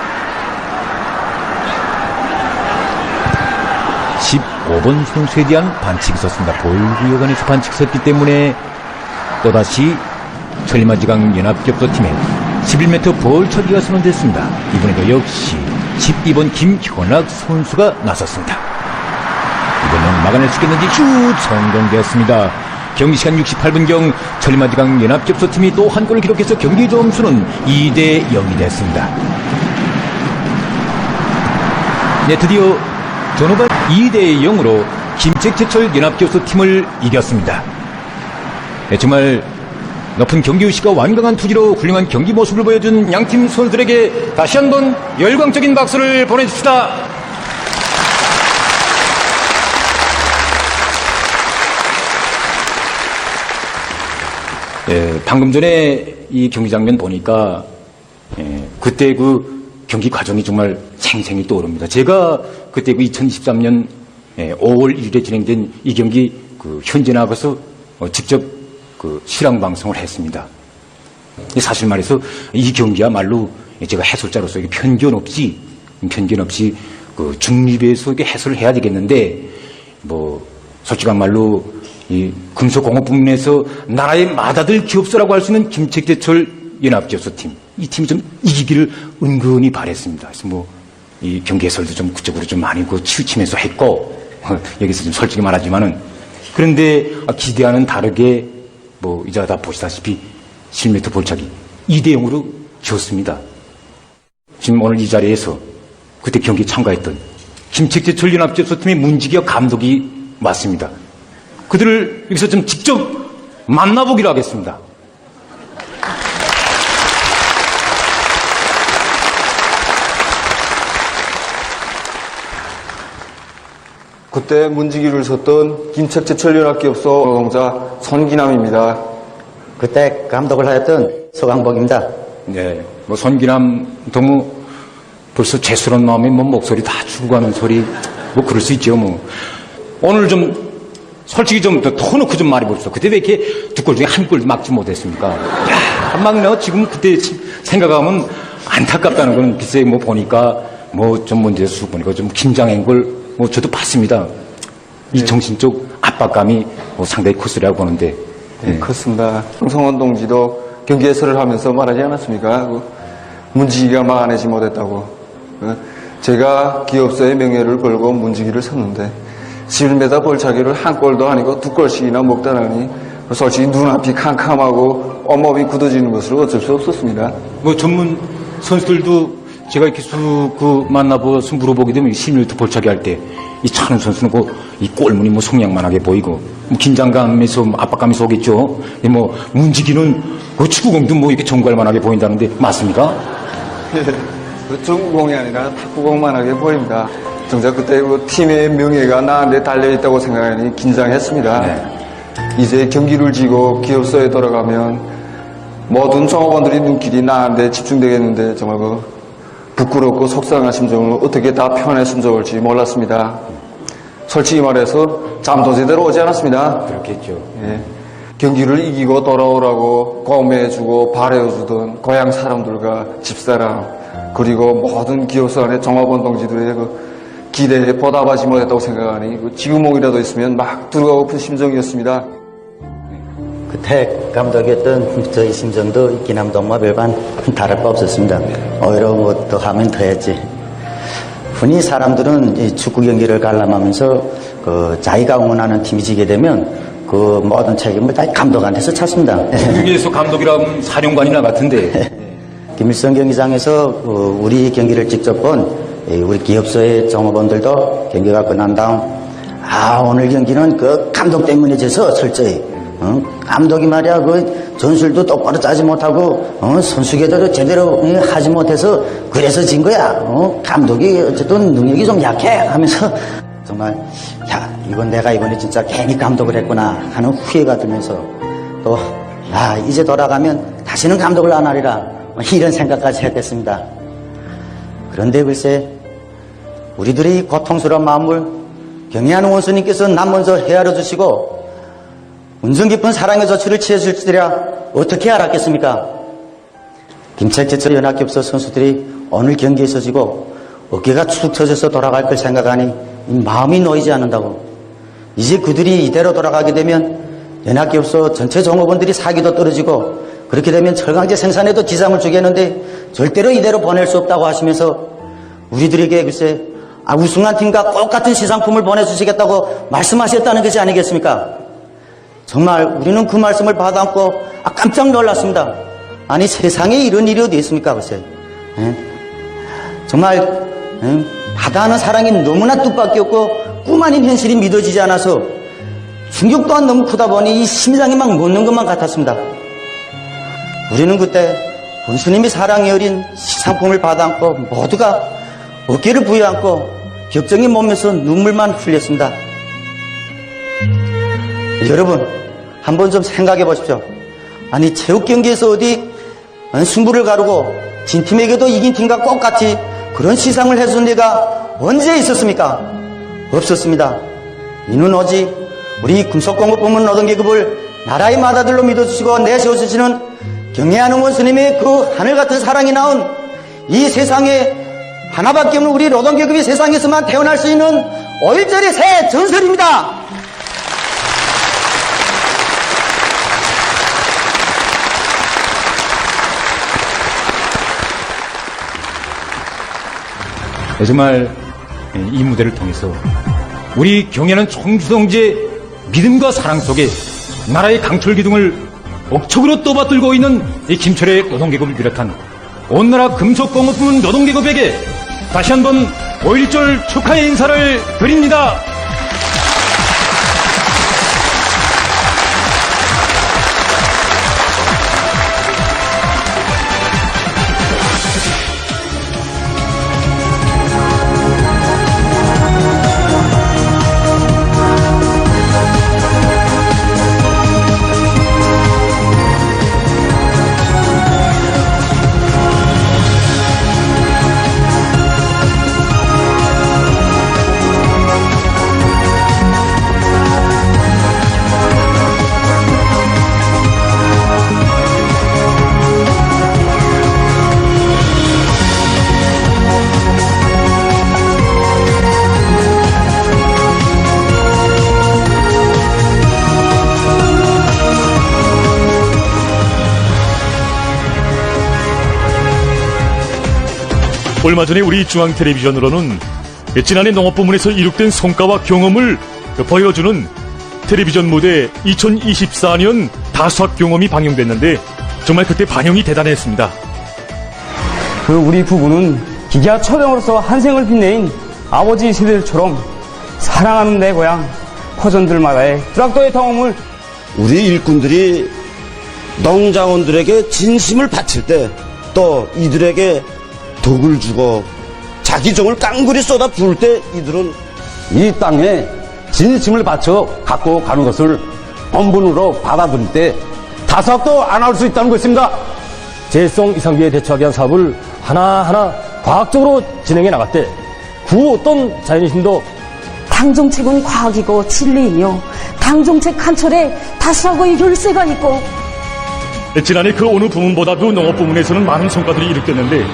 [SPEAKER 4] 15번 선수에 대한 반칙이 있었습니다. 볼구역안에서 반칙이 있었기 때문에 또다시 천리마지강 연합기업소팀의 11m 볼차기가 선언됐습니다. 이번에도 역시 12번 김현학 선수가 나섰습니다. 이번엔 막아낼 수 있겠는지 슛 성공되었습니다. 경기시간 68분경 천리마지강 연합기업소팀이 또 한 골을 기록해서 경기 점수는 2대 0이 됐습니다. 드디어 전후반 2대 0으로 김책제철 연합기업소팀을 이겼습니다. 정말 높은 경기의식과 완강한 투지로 훌륭한 경기 모습을 보여준 양팀 선수들에게 다시 한번 열광적인 박수를 보내줍시다. 방금 전에 이 경기 장면 보니까 그때 그 경기 과정이 정말 생생히 떠오릅니다. 제가 그때 그 2023년 5월 1일에 진행된 이 경기 현재 나가서 직접 실황 방송을 했습니다. 사실 말해서 이 경기야말로 제가 해설자로서 편견 없이 중립에서 해설을 해야 되겠는데 솔직한 말로 이 금속공업 부문에서 나라의 맏아들 기업소라고 할 수 있는 김책제철 연합기업소팀 이 팀이 좀 이기기를 은근히 바랬습니다. 그래서 이 경기 해설도 좀 그쪽으로 좀 많이 치우치면서 했고 여기서 좀 솔직히 말하지만은 그런데 기대와는 다르게 이제 다 보시다시피 10m 볼차기 2대0으로 졌습니다. 지금 오늘 이 자리에서 그때 경기 참가했던 김책재 전련합집소팀의 문지기와 감독이 왔습니다. 그들을 여기서 좀 직접 만나보기로 하겠습니다.
[SPEAKER 3] 그때 문지기를 섰던 김책재 전련합기업소 노동자 손기남입니다.
[SPEAKER 22] 그때 감독을 하였던 서강복입니다.
[SPEAKER 4] 네, 손기남 너무 벌써 죄스러운 마음에 목소리 다 죽어가는 소리 그럴 수 있죠. 오늘 좀 솔직히 좀 더 터놓고 좀 말해봅시다. 그때 왜 이렇게 두 골 중에 한 골 막지 못했습니까? 막 지금 그때 생각하면 안타깝다는 건 글쎄 보니까 전문제 수 보니까 좀 긴장한 걸 저도 봤습니다. 이 정신적 압박감이 상당히 컸으라고 보는데.
[SPEAKER 3] 네, 컸습니다. 성원 동지도 경기 해설을 하면서 말하지 않았습니까? 문지기가 막아내지 못했다고. 제가 기업사의 명예를 걸고 문지기를 섰는데 11m 볼차기를 한 골도 아니고 두 골씩이나 먹다라니 솔직히 눈앞이 캄캄하고 온몸이 굳어지는 것을 어쩔 수 없었습니다.
[SPEAKER 4] 전문 선수들도 제가 이렇게 만나봐서 물어보게 되면 11m 볼차기 할 때 이 차는 선수는 이 골문이 송양만하게 보이고 긴장감에서 압박감이 오겠죠. 문지기는 축구공도 이렇게 정갈만하게 보인다는데 맞습니까?
[SPEAKER 3] 중공이 아니라 탁구공만하게 보입니다. 정작 그때 팀의 명예가 나한테 달려있다고 생각하니 긴장했습니다.
[SPEAKER 4] 네.
[SPEAKER 3] 이제 경기를 지고 기업소에 돌아가면 모든 종업원들이 눈길이 나한테 집중되겠는데 정말 부끄럽고 속상한 심정을 어떻게 다 표현했으면 좋을지 몰랐습니다. 솔직히 말해서 잠도 제대로 오지 않았습니다.
[SPEAKER 4] 그렇겠죠.
[SPEAKER 3] 예. 경기를 이기고 돌아오라고 고매해주고 바래어주던 고향 사람들과 집사람 그리고 모든 기업소 안의 종업원 동지들의 기대에 보답하지 못했다고 생각하니 지구멍이라도 있으면 막 들어가고픈 심정이었습니다.
[SPEAKER 22] 그때 감독이었던 저희 심정도 이기남동과 별반 다를 바 없었습니다. 오히려 더 하면 더 했지. 흔히 사람들은 이 축구 경기를 관람하면서 자기가 응원하는 팀이 지게 되면 모든 책임을 다 감독한테서 찾습니다.
[SPEAKER 4] 여기에서 감독이라면 사령관이나 같은데.
[SPEAKER 22] 김일성 경기장에서 우리 경기를 직접 본 우리 기업소의 종업원들도 경기가 끝난 다음 오늘 경기는 감독 때문에 져서 철저히 감독이 말이야 전술도 똑바로 짜지 못하고 선수 교대도 제대로 하지 못해서 그래서 진 거야. 감독이 어쨌든 능력이 좀 약해 하면서 정말 이건 내가 이번에 진짜 괜히 감독을 했구나 하는 후회가 들면서 또 이제 돌아가면 다시는 감독을 안 하리라 이런 생각까지 했겠습니다. 그런데 글쎄 우리들의 이 고통스러운 마음을 경애하는 원수님께서 남 먼저 헤아려 주시고 은정 깊은 사랑의 조치를 취해 주시리라 어떻게 알았겠습니까? 김책재 연합기업소 선수들이 오늘 경기에서 지고 어깨가 축 처져서 돌아갈 걸 생각하니 마음이 놓이지 않는다고. 이제 그들이 이대로 돌아가게 되면 연합기업소 전체 종업원들이 사기도 떨어지고 그렇게 되면 철강제 생산에도 지장을 주겠는데 절대로 이대로 보낼 수 없다고 하시면서 우리들에게 글쎄 우승한 팀과 똑같은 시상품을 보내주시겠다고 말씀하셨다는 것이 아니겠습니까? 정말 우리는 그 말씀을 받아안고 깜짝 놀랐습니다. 아니 세상에 이런 일이 어디 있습니까 글쎄. 정말 바다하는 사랑이 너무나 뜻밖이 없고 꿈 아닌 현실이 믿어지지 않아서 충격 또한 너무 크다 보니 이 심장이 막 멎는 것만 같았습니다. 우리는 그때 군수님이 사랑이 어린 시상품을 받아안고 모두가 어깨를 부여안고 격정이 몸에서 눈물만 흘렸습니다. 여러분 한번 좀 생각해 보십시오. 아니 체육 경기에서 어디 승부를 가르고 진 팀에게도 이긴 팀과 똑같이 그런 시상을 해준 데가 언제 있었습니까? 없었습니다. 이는 오직 우리 금속공업부문 노동계급을 나라의 맏아들로 믿어주시고 내세워주시는 경애하는 원수님의 그 하늘같은 사랑이 나온 이 세상에 하나밖에 없는 우리 노동계급이 세상에서만 태어날 수 있는 5.1절의 새 전설입니다.
[SPEAKER 4] 정말 이 무대를 통해서 우리 경애하는 총주동지의 믿음과 사랑 속에 나라의 강철 기둥을 억척으로 떠받들고 있는 이 김철의 노동계급을 비롯한 온 나라 금속공업부문 노동계급에게 다시 한번 5.1절 축하의 인사를 드립니다.
[SPEAKER 2] 얼마 전에 우리 중앙텔레비전으로는 지난해 농업부문에서 이룩된 성과와 경험을 보여주는 텔레비전 무대 2024년 다수학 경험이 방영됐는데 정말 그때 반영이 대단했습니다.
[SPEAKER 7] 우리 부부는 기계와 초령으로서 한 생을 빛내인 아버지 세대들처럼 사랑하는 내 고향 포전들마다의 트락터의 경험을
[SPEAKER 11] 우리 일꾼들이 농장원들에게 진심을 바칠 때 또 이들에게 덕을 주고 자기 정을 깡그리 쏟아 부을 때 이들은
[SPEAKER 17] 이 땅에 진심을 바쳐 갖고 가는 것을 본분으로 받아들일 때 다수학도 안 할 수 있다는 것입니다.
[SPEAKER 23] 재해성 이상기에 대처하기 위한 사업을 하나하나 과학적으로 진행해 나갈 때 구 어떤 자연신도
[SPEAKER 13] 당정책은 과학이고 진리이며 당정책 한철에 다수하고의 혈세가 있고
[SPEAKER 2] 지난해 그 어느 부문보다도 농업부문에서는 많은 성과들이 이룩됐는데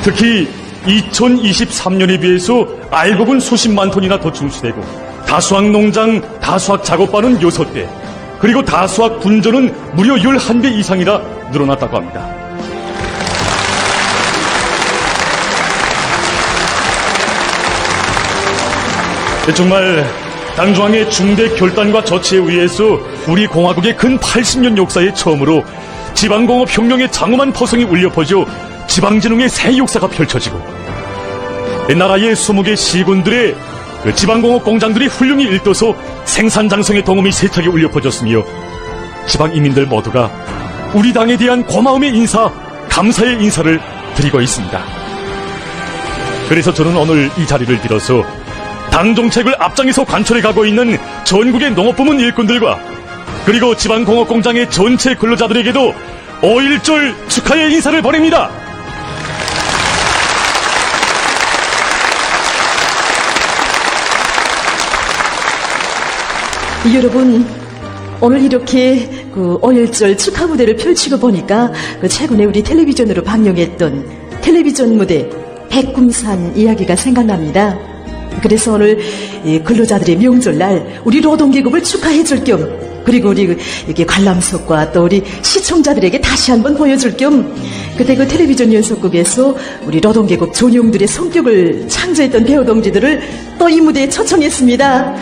[SPEAKER 2] 특히 2023년에 비해서 알곡은 수십만 톤이나 더 증수되고 다수학 농장, 다수학 작업반은 6대 그리고 다수학 분전은 무려 11배 이상이나 늘어났다고 합니다. 정말 당중앙의 중대 결단과 조치에 의해서 우리 공화국의 근 80년 역사에 처음으로 지방공업혁명의 장엄한 포성이 울려 퍼져 지방진흥의 새 역사가 펼쳐지고 나라의 20개 시군들의 지방공업 공장들이 훌륭히 일떠서 생산장성의 동음이 세차게 울려 퍼졌으며 지방인민들 모두가 우리 당에 대한 고마움의 인사, 감사의 인사를 드리고 있습니다. 그래서 저는 오늘 이 자리를 빌어서 당 정책을 앞장에서 관철해 가고 있는 전국의 농업부문 일꾼들과 그리고 지방공업공장의 전체 근로자들에게도 5.1절 축하의 인사를 보냅니다.
[SPEAKER 10] 여러분, 오늘 이렇게 5.1절 축하 무대를 펼치고 보니까 최근에 우리 텔레비전으로 방영했던 텔레비전 무대 백금산 이야기가 생각납니다. 그래서 오늘 근로자들의 명절날 우리 노동계급을 축하해줄 겸 그리고 우리 이렇게 관람석과 또 우리 시청자들에게 다시 한번 보여줄 겸 그때 그 텔레비전 연속극에서 우리 노동계급 전용들의 성격을 창조했던 배우 동지들을 또 이 무대에 초청했습니다.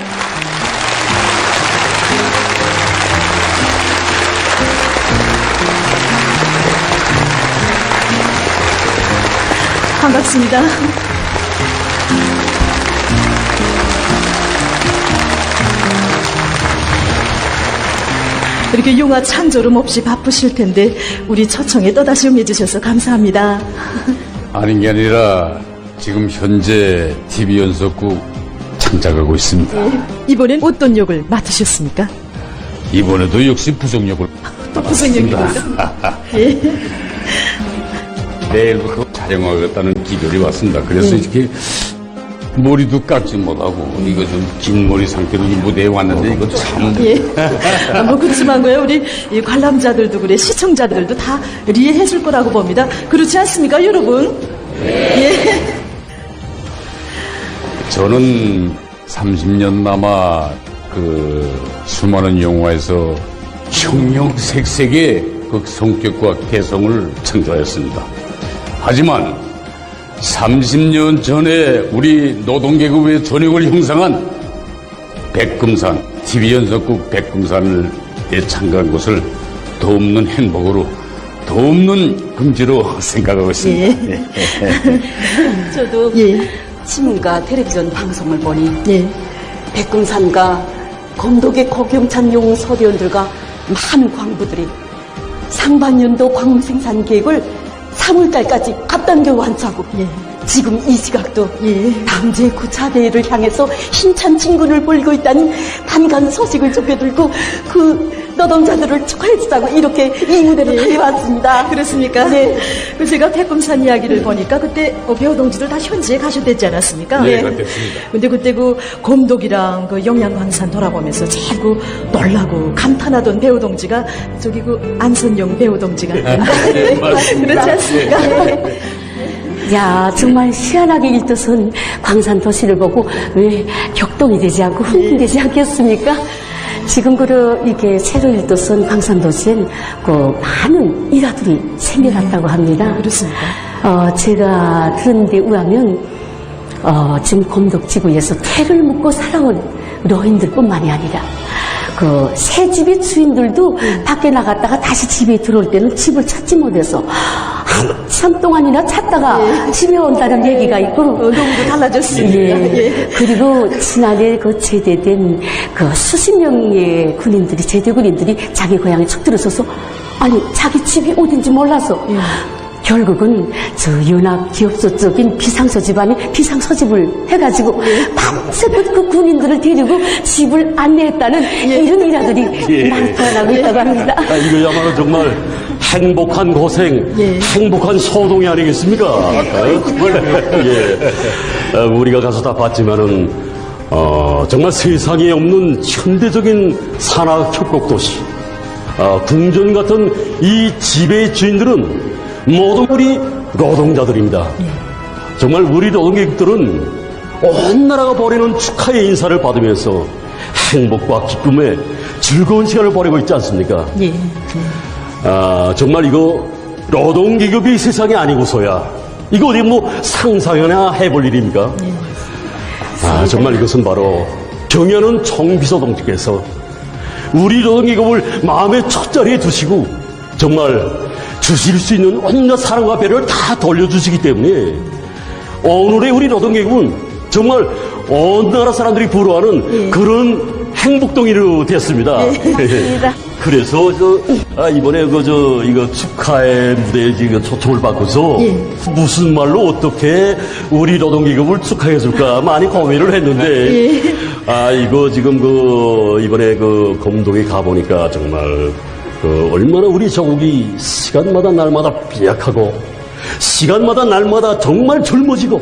[SPEAKER 10] 반갑습니다. 이렇게 용화 창조름 없이 바쁘실 텐데 우리 초청에 또다시 응해주셔서 감사합니다.
[SPEAKER 24] 아닌 게 아니라 지금 현재 TV 연속국 창작하고 있습니다.
[SPEAKER 10] 이번엔 어떤 역을 맡으셨습니까?
[SPEAKER 24] 이번에도 역시 부정역을
[SPEAKER 10] 또 부정역입니까? 예.
[SPEAKER 24] 내일부터 촬영하겠다는 기별이 왔습니다. 그래서 이렇게 머리도 깎지 못하고 이거 좀 긴 머리 상태로 이 무대에 왔는데 이거 참.
[SPEAKER 10] 예. 뭐 그렇지만요 우리 이 관람자들도 그래 시청자들도 다 이해해줄 거라고 봅니다. 그렇지 않습니까 여러분? 예.
[SPEAKER 24] 저는 30년 남아 수많은 영화에서 형형색색의 그 성격과 개성을 창조하였습니다. 하지만 30년 전에 우리 노동계급의 전역을 형성한 백금산 TV 연속국 백금산에 참가한 것을 더없는 행복으로, 더없는 긍지로 생각하고 있습니다.
[SPEAKER 10] 저도 신문과 텔레비전 방송을 보니 백금산과 검독의 고경찬 용 서대원들과 많은 광부들이 상반년도 광물 생산 계획을 3월달까지 앞당겨 완수하고 지금 이 시각도 다음 제9차 대회를 향해서 힘찬 진군을 벌이고 있다는 반가운 소식을 접해들고 그 노동자들을 축하해주자고 이렇게 이 무대를 달려왔습니다.
[SPEAKER 8] 그렇습니까?
[SPEAKER 10] 네.
[SPEAKER 8] 제가 백금산 이야기를 보니까 그때 배우 동지들 다 현지에 가셔댔지 않았습니까?
[SPEAKER 24] 네, 그랬습니다.
[SPEAKER 8] 근데 그때 그 검독이랑 그 영양광산 돌아보면서 제일 그 놀라고 감탄하던 배우 동지가 저기 그 안선영 배우 동지가
[SPEAKER 24] 네, 맞습니다.
[SPEAKER 8] 그렇지 않습니까?
[SPEAKER 13] 야, 정말 희한하게 일도선 광산 도시를 보고 왜 격동이 되지 않고 흥분되지 않겠습니까? 지금 이렇게 새로 일도선 광산 도시엔 그 많은 일화들이 생겨났다고 합니다.
[SPEAKER 8] 그렇습니까?
[SPEAKER 13] 제가 들은 데 의하면 지금 검독 지구에서 태를 묻고 살아온 노인들뿐만이 아니라 그 새 집의 주인들도 밖에 나갔다가 다시 집에 들어올 때는 집을 찾지 못해서 한참 동안이나 찾다가 집에 온다는 얘기가 있고
[SPEAKER 8] 너무도 달라졌습니다.
[SPEAKER 13] 그리고 지난해 그 제대된 그 수십 명의 군인들이 제대 군인들이 자기 고향에 척 들어서서 아니 자기 집이 어딘지 몰라서 결국은 저 연합 기업소 쪽인 비상서 집안이 비상서집을 해가지고 밤새벽 그 군인들을 데리고 집을 안내했다는 이런 일화들이 나타나고 있다고 합니다.
[SPEAKER 23] 이거야말로 정말 행복한 고생, 행복한 소동이 아니겠습니까? 우리가 가서 다 봤지만은 정말 세상에 없는 현대적인 산악 협곡 도시, 궁전 같은 이 집의 주인들은 모두 우리 노동자들입니다. 정말 우리 노동객들은 온 나라가 보내는 축하의 인사를 받으면서 행복과 기쁨에 즐거운 시간을 보내고 있지 않습니까? 정말 이거 노동계급이 세상에 아니고서야 이거 어디 상상이나 해볼 일입니까? 정말 이것은 바로 경연은 총비서동지께서 우리 노동계급을 마음의 첫자리에 두시고 정말 주실 수 있는 온갖 사랑과 배려를 다 돌려주시기 때문에 오늘의 우리 노동계급은 정말 온 나라 사람들이 부러워하는 그런 행복동이로 됐습니다.
[SPEAKER 10] 맞습니다.
[SPEAKER 23] 그래서 이번에 이거 축하의 무대에 지금 초청을 받고서 무슨 말로 어떻게 우리 노동계급을 축하해 줄까 많이 고민을 했는데 이거 지금 이번에 검독에 가보니까 정말 얼마나 우리 조국이 시간마다 날마다 비약하고 시간마다 날마다 정말 젊어지고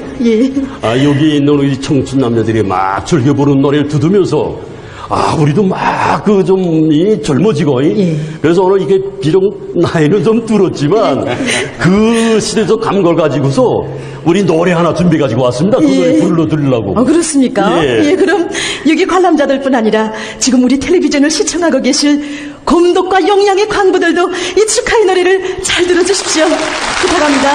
[SPEAKER 23] 여기 있는 우리 청춘 남녀들이 막 즐겨 부르는 노래를 들으면서 우리도 막 젊어지고 그래서 오늘 이게 비록 나이는 좀 들었지만 그 시대적 감각을 가지고서 우리 노래 하나 준비해 가지고 왔습니다. 그 노래 불러드리려고.
[SPEAKER 8] 그렇습니까? 그럼 여기 관람자들뿐 아니라 지금 우리 텔레비전을 시청하고 계실 검독과 영양의 광부들도 이 축하의 노래를 잘 들어주십시오. 부탁합니다.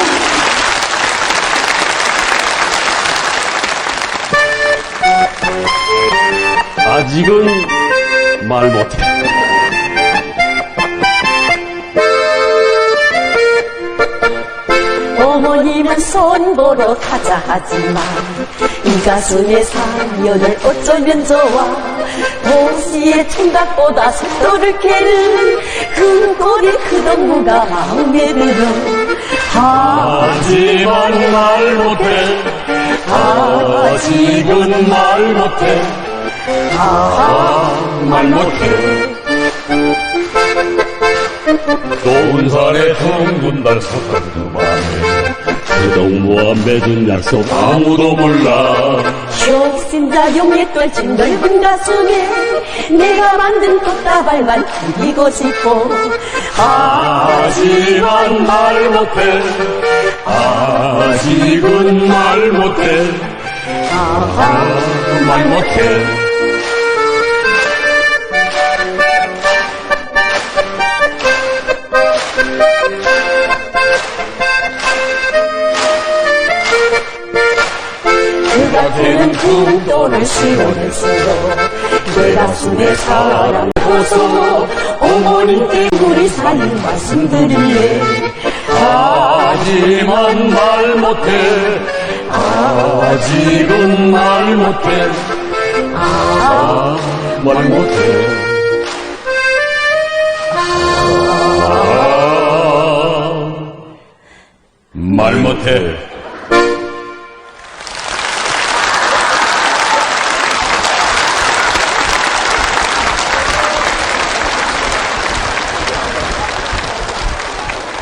[SPEAKER 23] 아직은 말 못해.
[SPEAKER 10] 어머님은 손보러 가자 하지만 이 가슴의 사연을 어쩌면 좋아 모시의 총각보다 속도를 캐는 그 고리 그 동무가 마음에 들어
[SPEAKER 5] 하지만 말 못해 아직은 말 못해 말 못해 좋은 산에 둥근 달 섰던 그만에 그 동무와 맺은 약속 아무도 몰라
[SPEAKER 10] 혁신자 용에 떨친 넓은 가슴에 내가 만든 꽃다발만 그리고 싶어
[SPEAKER 5] 하지만 말 못해 아직은 말 못해 말 못해
[SPEAKER 10] 그가 되는 그 돈을 씹어낼수록 내 가슴에
[SPEAKER 5] 사랑해서 어머님께 우리 사랑 말씀드릴래. 하지만 말 못해, 아직은 말 못해, 말 못해.
[SPEAKER 2] 말 못해.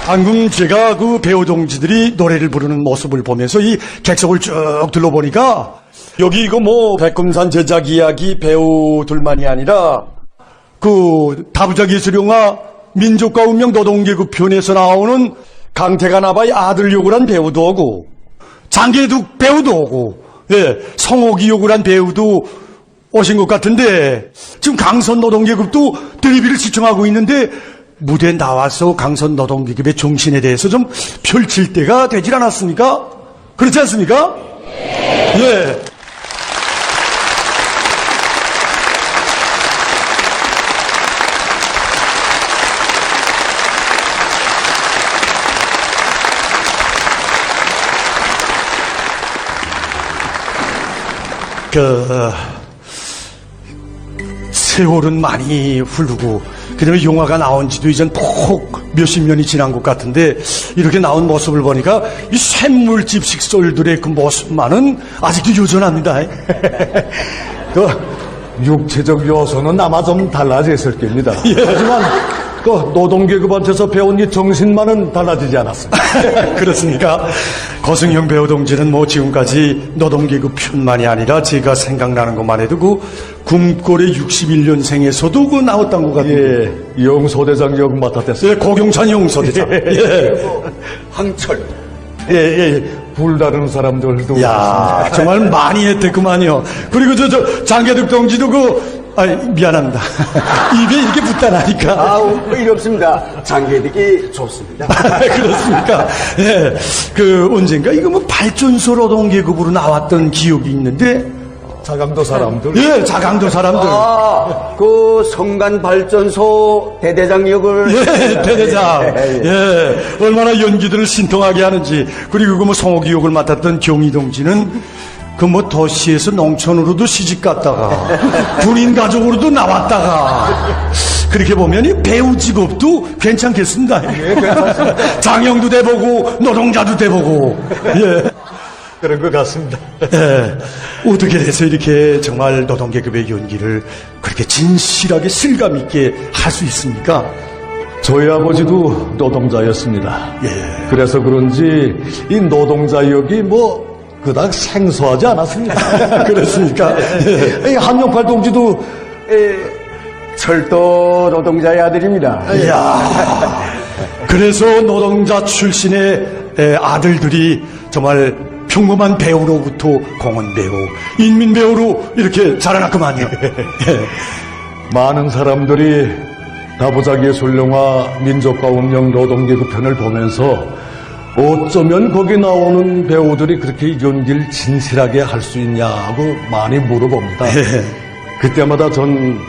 [SPEAKER 1] 방금 제가 그 배우 동지들이 노래를 부르는 모습을 보면서 이 객석을 쭉 둘러보니까 여기 이거 뭐 백금산 제작 이야기 배우들만이 아니라 그 다부작 예술영화 민족과 운명 노동계급 편에서 나오는 강태가 나바의 아들 역을 한 배우도 오고 장계득 배우도 오고 예, 성옥이 역을 한 배우도 오신 것 같은데 지금 강선 노동계급도 데뷔를 시청하고 있는데 무대에 나와서 강선 노동계급의 정신에 대해서 좀 펼칠 때가 되질 않았습니까? 그렇지 않습니까? 예. 세월은 많이 흐르고 그다음에 영화가 나온 지도 이젠 푹 몇십 년이 지난 것 같은데 이렇게 나온 모습을 보니까 이 샘물집 식솔들의 그 모습만은 아직도 여전합니다.
[SPEAKER 6] 그 육체적 요소는 아마 좀 달라졌을 겁니다. 하지만 그 노동계급한테서 배운 이 정신만은 달라지지 않았습니다.
[SPEAKER 1] 그렇습니까? 거승형 배우 동지는 뭐 지금까지 노동계급 편만이 아니라 제가 생각나는 것만 해도 그 굶골의 61년생에서도 그 나왔던 것 같아요.
[SPEAKER 6] 예, 영소대장 역 맡았댔어요.
[SPEAKER 1] 예, 고경찬 영소대장. 예.
[SPEAKER 6] 황철. 예, 불다른 사람들도.
[SPEAKER 1] 야, 정말 많이 했댔구만요. 그리고 저 장계득 동지도 미안합니다. 입에 이렇게 붙다나니까.
[SPEAKER 11] 일 없습니다. 장계득이 좋습니다.
[SPEAKER 1] 그렇습니까? 예. 언젠가 이거 뭐 발전소 노동계급으로 나왔던 기억이 있는데.
[SPEAKER 6] 자강도 사람들.
[SPEAKER 1] 예, 자강도 사람들.
[SPEAKER 11] 그 성간발전소 대대장 역을.
[SPEAKER 1] 예, 대대장. 예. 얼마나 연기들을 신통하게 하는지. 그리고 그 뭐 성옥이 역을 맡았던 경희 동지는 그 뭐 도시에서 농촌으로도 시집 갔다가 군인 가족으로도 나왔다가 그렇게 보면 이 배우 직업도 괜찮겠습니다.
[SPEAKER 6] 예, 괜찮습니다.
[SPEAKER 1] 장영도 돼보고 노동자도 돼보고 예.
[SPEAKER 6] 그런 것 같습니다.
[SPEAKER 1] 예. 어떻게 해서 이렇게 정말 노동계급의 연기를 그렇게 진실하게 실감 있게 할 수 있습니까?
[SPEAKER 6] 저희 아버지도 노동자였습니다.
[SPEAKER 1] 예.
[SPEAKER 6] 그래서 그런지 이 노동자 역이 뭐 그닥 생소하지 않았습니다.
[SPEAKER 1] 그렇습니까?
[SPEAKER 6] 이 한용팔 동지도
[SPEAKER 11] 철도 노동자의 아들입니다.
[SPEAKER 1] 이야. 그래서 노동자 출신의 아들들이 정말 평범한 배우로부터 공헌 배우, 인민 배우로 이렇게 자라났구만요.
[SPEAKER 6] 많은 사람들이 다부작 예술영화 민족과 운명 노동계급 편을 보면서 어쩌면 거기 나오는 배우들이 그렇게 연기를 진실하게 할 수 있냐고 많이 물어봅니다. 그때마다 전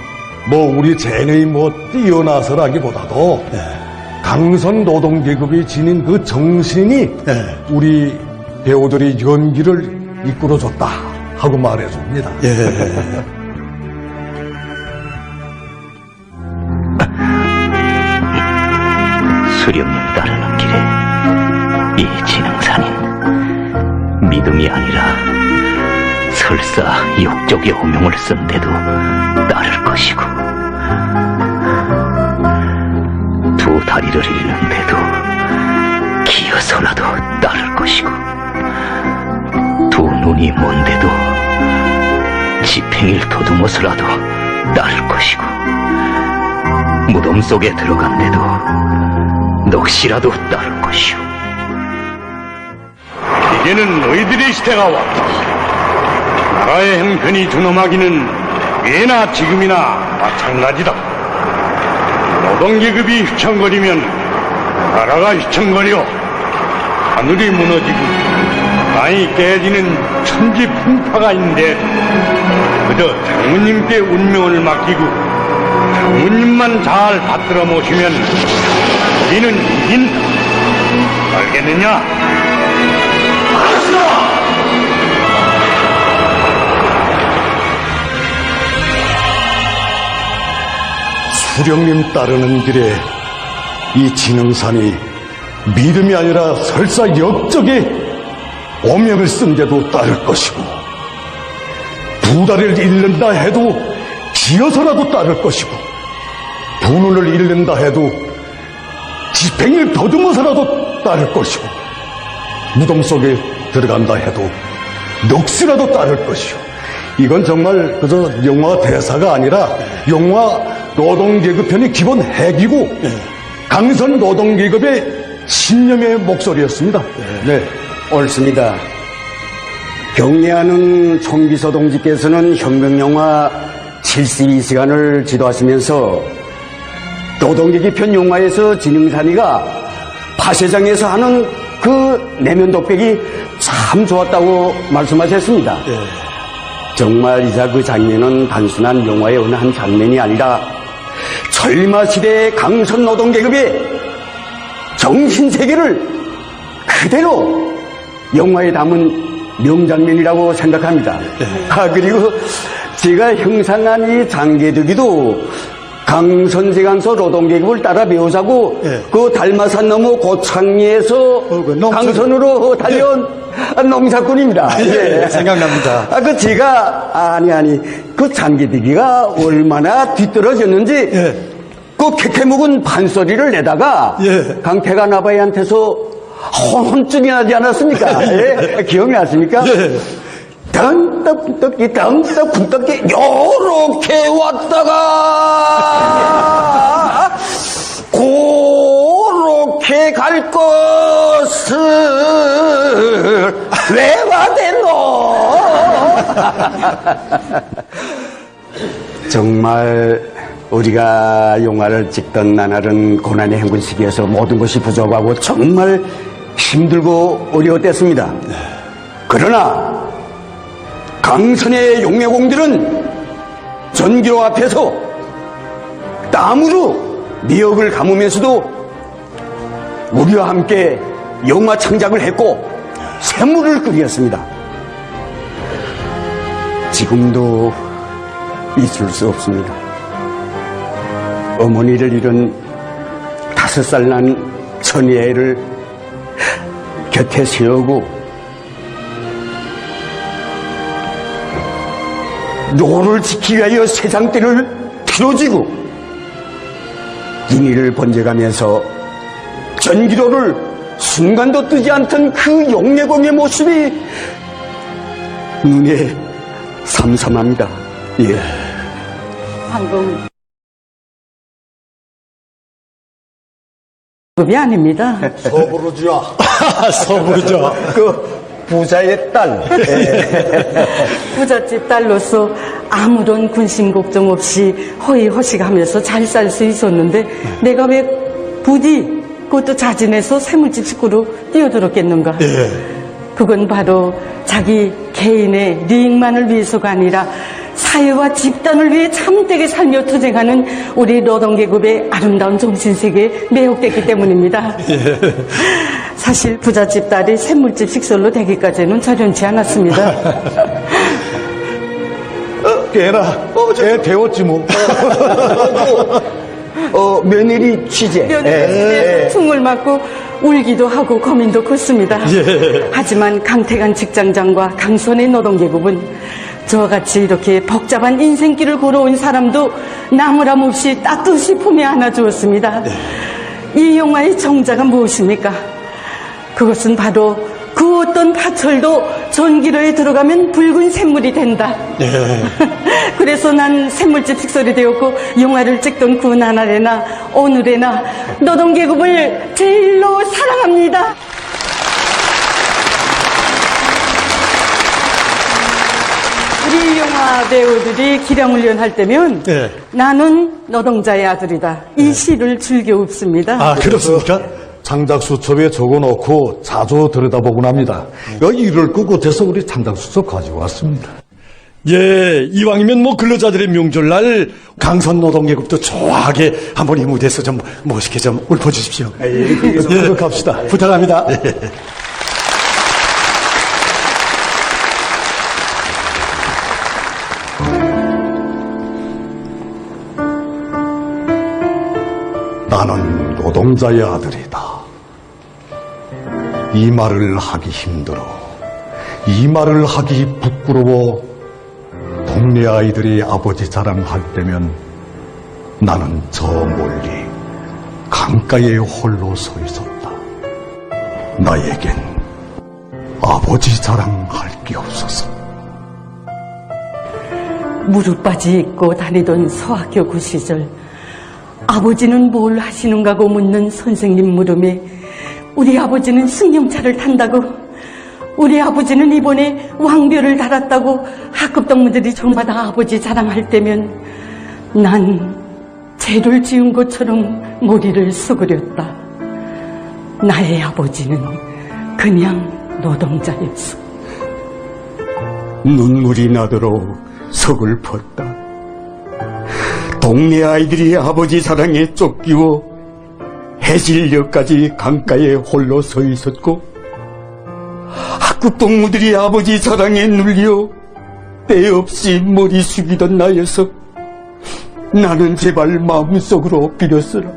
[SPEAKER 6] 뭐 우리 쟁의 뭐 뛰어나서라기보다도 강선 노동계급이 지닌 그 정신이 우리 배우들이 연기를 이끌어줬다 하고 말해줍니다.
[SPEAKER 14] 수령님 따르는 길에 이 진흥산인 믿음이 아니라 설사 욕적의 호명을 쓴데도 따를 것이고 두 다리를 잃는데도 기어서라도 따를 것이고 두 눈이 먼데도 지팽이를 더듬어서라도 따를 것이고 무덤 속에 들어간데도 넋이라도 따를 것이오.
[SPEAKER 2] 이제는 너희들의 시대가 왔다. 나라의 형편이 존엄하기는 예나 지금이나 마찬가지다. 노동계급이 휘청거리면 나라가 휘청거려 하늘이 무너지고 땅이 깨지는 천지풍파가 있는데 그저 장모님께 운명을 맡기고
[SPEAKER 5] 장군님만 잘 받들어 모시면 우리는 이긴다. 알겠느냐?
[SPEAKER 6] 수령님 따르는 길에 이 진흥산이 믿음이 아니라 설사 역적의 오명을 쓴 데도 따를 것이고, 두 다리를 잃는다 해도 기어서라도 따를 것이고, 두 눈을 잃는다 해도 지팽이를 더듬어서라도 따를 것이고, 무덤 속에 들어간다 해도 넋이라도 따를 것이요. 이건 정말 그저 영화 대사가 아니라 영화 노동계급편의 기본 핵이고 강선 노동계급의 신념의 목소리였습니다. 네.
[SPEAKER 15] 옳습니다. 경례하는 총비서 동지께서는 혁명영화 72시간을 지도하시면서 노동계급편 영화에서 진흥산이가 파쇄장에서 하는 그 내면 독백이 참 좋았다고 말씀하셨습니다. 정말 이자 그 장면은 단순한 영화의 어느 한 장면이 아니라 철마시대의 강선 노동계급의 정신세계를 그대로 영화에 담은 명장면이라고 생각합니다. 그리고 제가 형상한 이 장계득이도 강선제강서 노동계급을 따라 배우자고 그 달마산 너머 고창리에서 강선으로 달려온 농사꾼입니다.
[SPEAKER 1] 생각납니다.
[SPEAKER 15] 그 제가 그 장계득이가 얼마나 뒤떨어졌는지 그 캐캐 묵은 판소리를 내다가 강태가 나바이한테서 혼쭐이 나지 않았습니까? 기억나십니까? 덩떡 쿵떡기 요렇게 왔다가 고렇게 갈 것을 왜 와대노? 정말 우리가 영화를 찍던 나날은 고난의 행군 시기에서 모든 것이 부족하고 정말 힘들고 어려웠댔습니다. 그러나 강선의 용매공들은 전기로 앞에서 땀으로 미역을 감으면서도 우리와 함께 영화 창작을 했고 샘물을 끓였습니다. 지금도 잊을 수 없습니다. 어머니를 잃은 5살 난 천이애를 곁에 세우고 노를 지키기 위하여 세상들을 틀어지고 인의를 번져가면서 전기도를 순간도 뜨지 않던 그 용례공의 모습이 눈에 삼삼합니다.
[SPEAKER 13] 방금 급이 아닙니다.
[SPEAKER 6] 서부르주아.
[SPEAKER 1] 서부르주아.
[SPEAKER 15] 그 부자의 딸.
[SPEAKER 13] 부잣집 딸로서 아무런 군심 걱정 없이 허이허식하면서 잘 살 수 있었는데 내가 왜 부디 그것도 자진해서 쇠물집 식구로 뛰어들었겠는가. 그건 바로 자기 개인의 리익만을 위해서가 아니라 사회와 집단을 위해 참되게 살며 투쟁하는 우리 노동계급의 아름다운 정신세계에 매혹됐기 때문입니다. 사실 부잣집 딸이 샘물집 식솔로 되기까지는 저렴치 않았습니다.
[SPEAKER 6] 꽤나 애 데웠지 뭐.
[SPEAKER 15] 며느리 취재.
[SPEAKER 13] 며느리 충을 맞고 울기도 하고 고민도 컸습니다. 하지만 강태관 직장장과 강선의 노동계급은 저와 같이 이렇게 복잡한 인생길을 걸어온 사람도 나무람 없이 따뜻이 품에 안아주었습니다. 이 영화의 정자가 무엇입니까? 그것은 바로 그 어떤 파철도 전기로에 들어가면 붉은 샘물이 된다. 그래서 난 샘물집 식솔이 되었고 영화를 찍던 그 나날에나 오늘에나 노동계급을 제일로 사랑합니다. 우리 영화 배우들이 기량훈련할 때면 나는 노동자의 아들이다. 이 시를 즐겨 읊습니다.
[SPEAKER 1] 아, 그렇습니까?
[SPEAKER 6] 창작수첩에 적어놓고 자주 들여다보곤 합니다. 이를 끄고 돼서 우리 창작수첩 가지고 왔습니다.
[SPEAKER 1] 예, 이왕이면 뭐 근로자들의 명절날 강선 노동계급도 좋아하게 한번 이 무대에서 좀 멋있게 좀 읊어주십시오.
[SPEAKER 6] 예, 갑시다.
[SPEAKER 1] 부탁합니다.
[SPEAKER 6] 나는 노동자의 아들이다. 이 말을 하기 힘들어. 이 말을 하기 부끄러워. 동네 아이들이 아버지 자랑할 때면 나는 저 멀리 강가에 홀로 서 있었다. 나에겐 아버지 자랑할 게 없어서.
[SPEAKER 13] 무릎바지 입고 다니던 서학교 그 시절 아버지는 뭘 하시는가고 묻는 선생님 물음에 우리 아버지는 승용차를 탄다고, 우리 아버지는 이번에 왕별을 달았다고 학급 동무들이 저마다 아버지 자랑할 때면 난 죄를 지은 것처럼 머리를 수그렸다. 나의 아버지는 그냥 노동자였어.
[SPEAKER 15] 눈물이 나도록 서글펐다. 동네 아이들이 아버지 사랑에 쫓기고 해질녘까지 강가에 홀로 서 있었고 학급 동무들이 아버지 사랑에 눌려 때없이 머리 숙이던 나여서 나는 제발 마음속으로 빌었으라.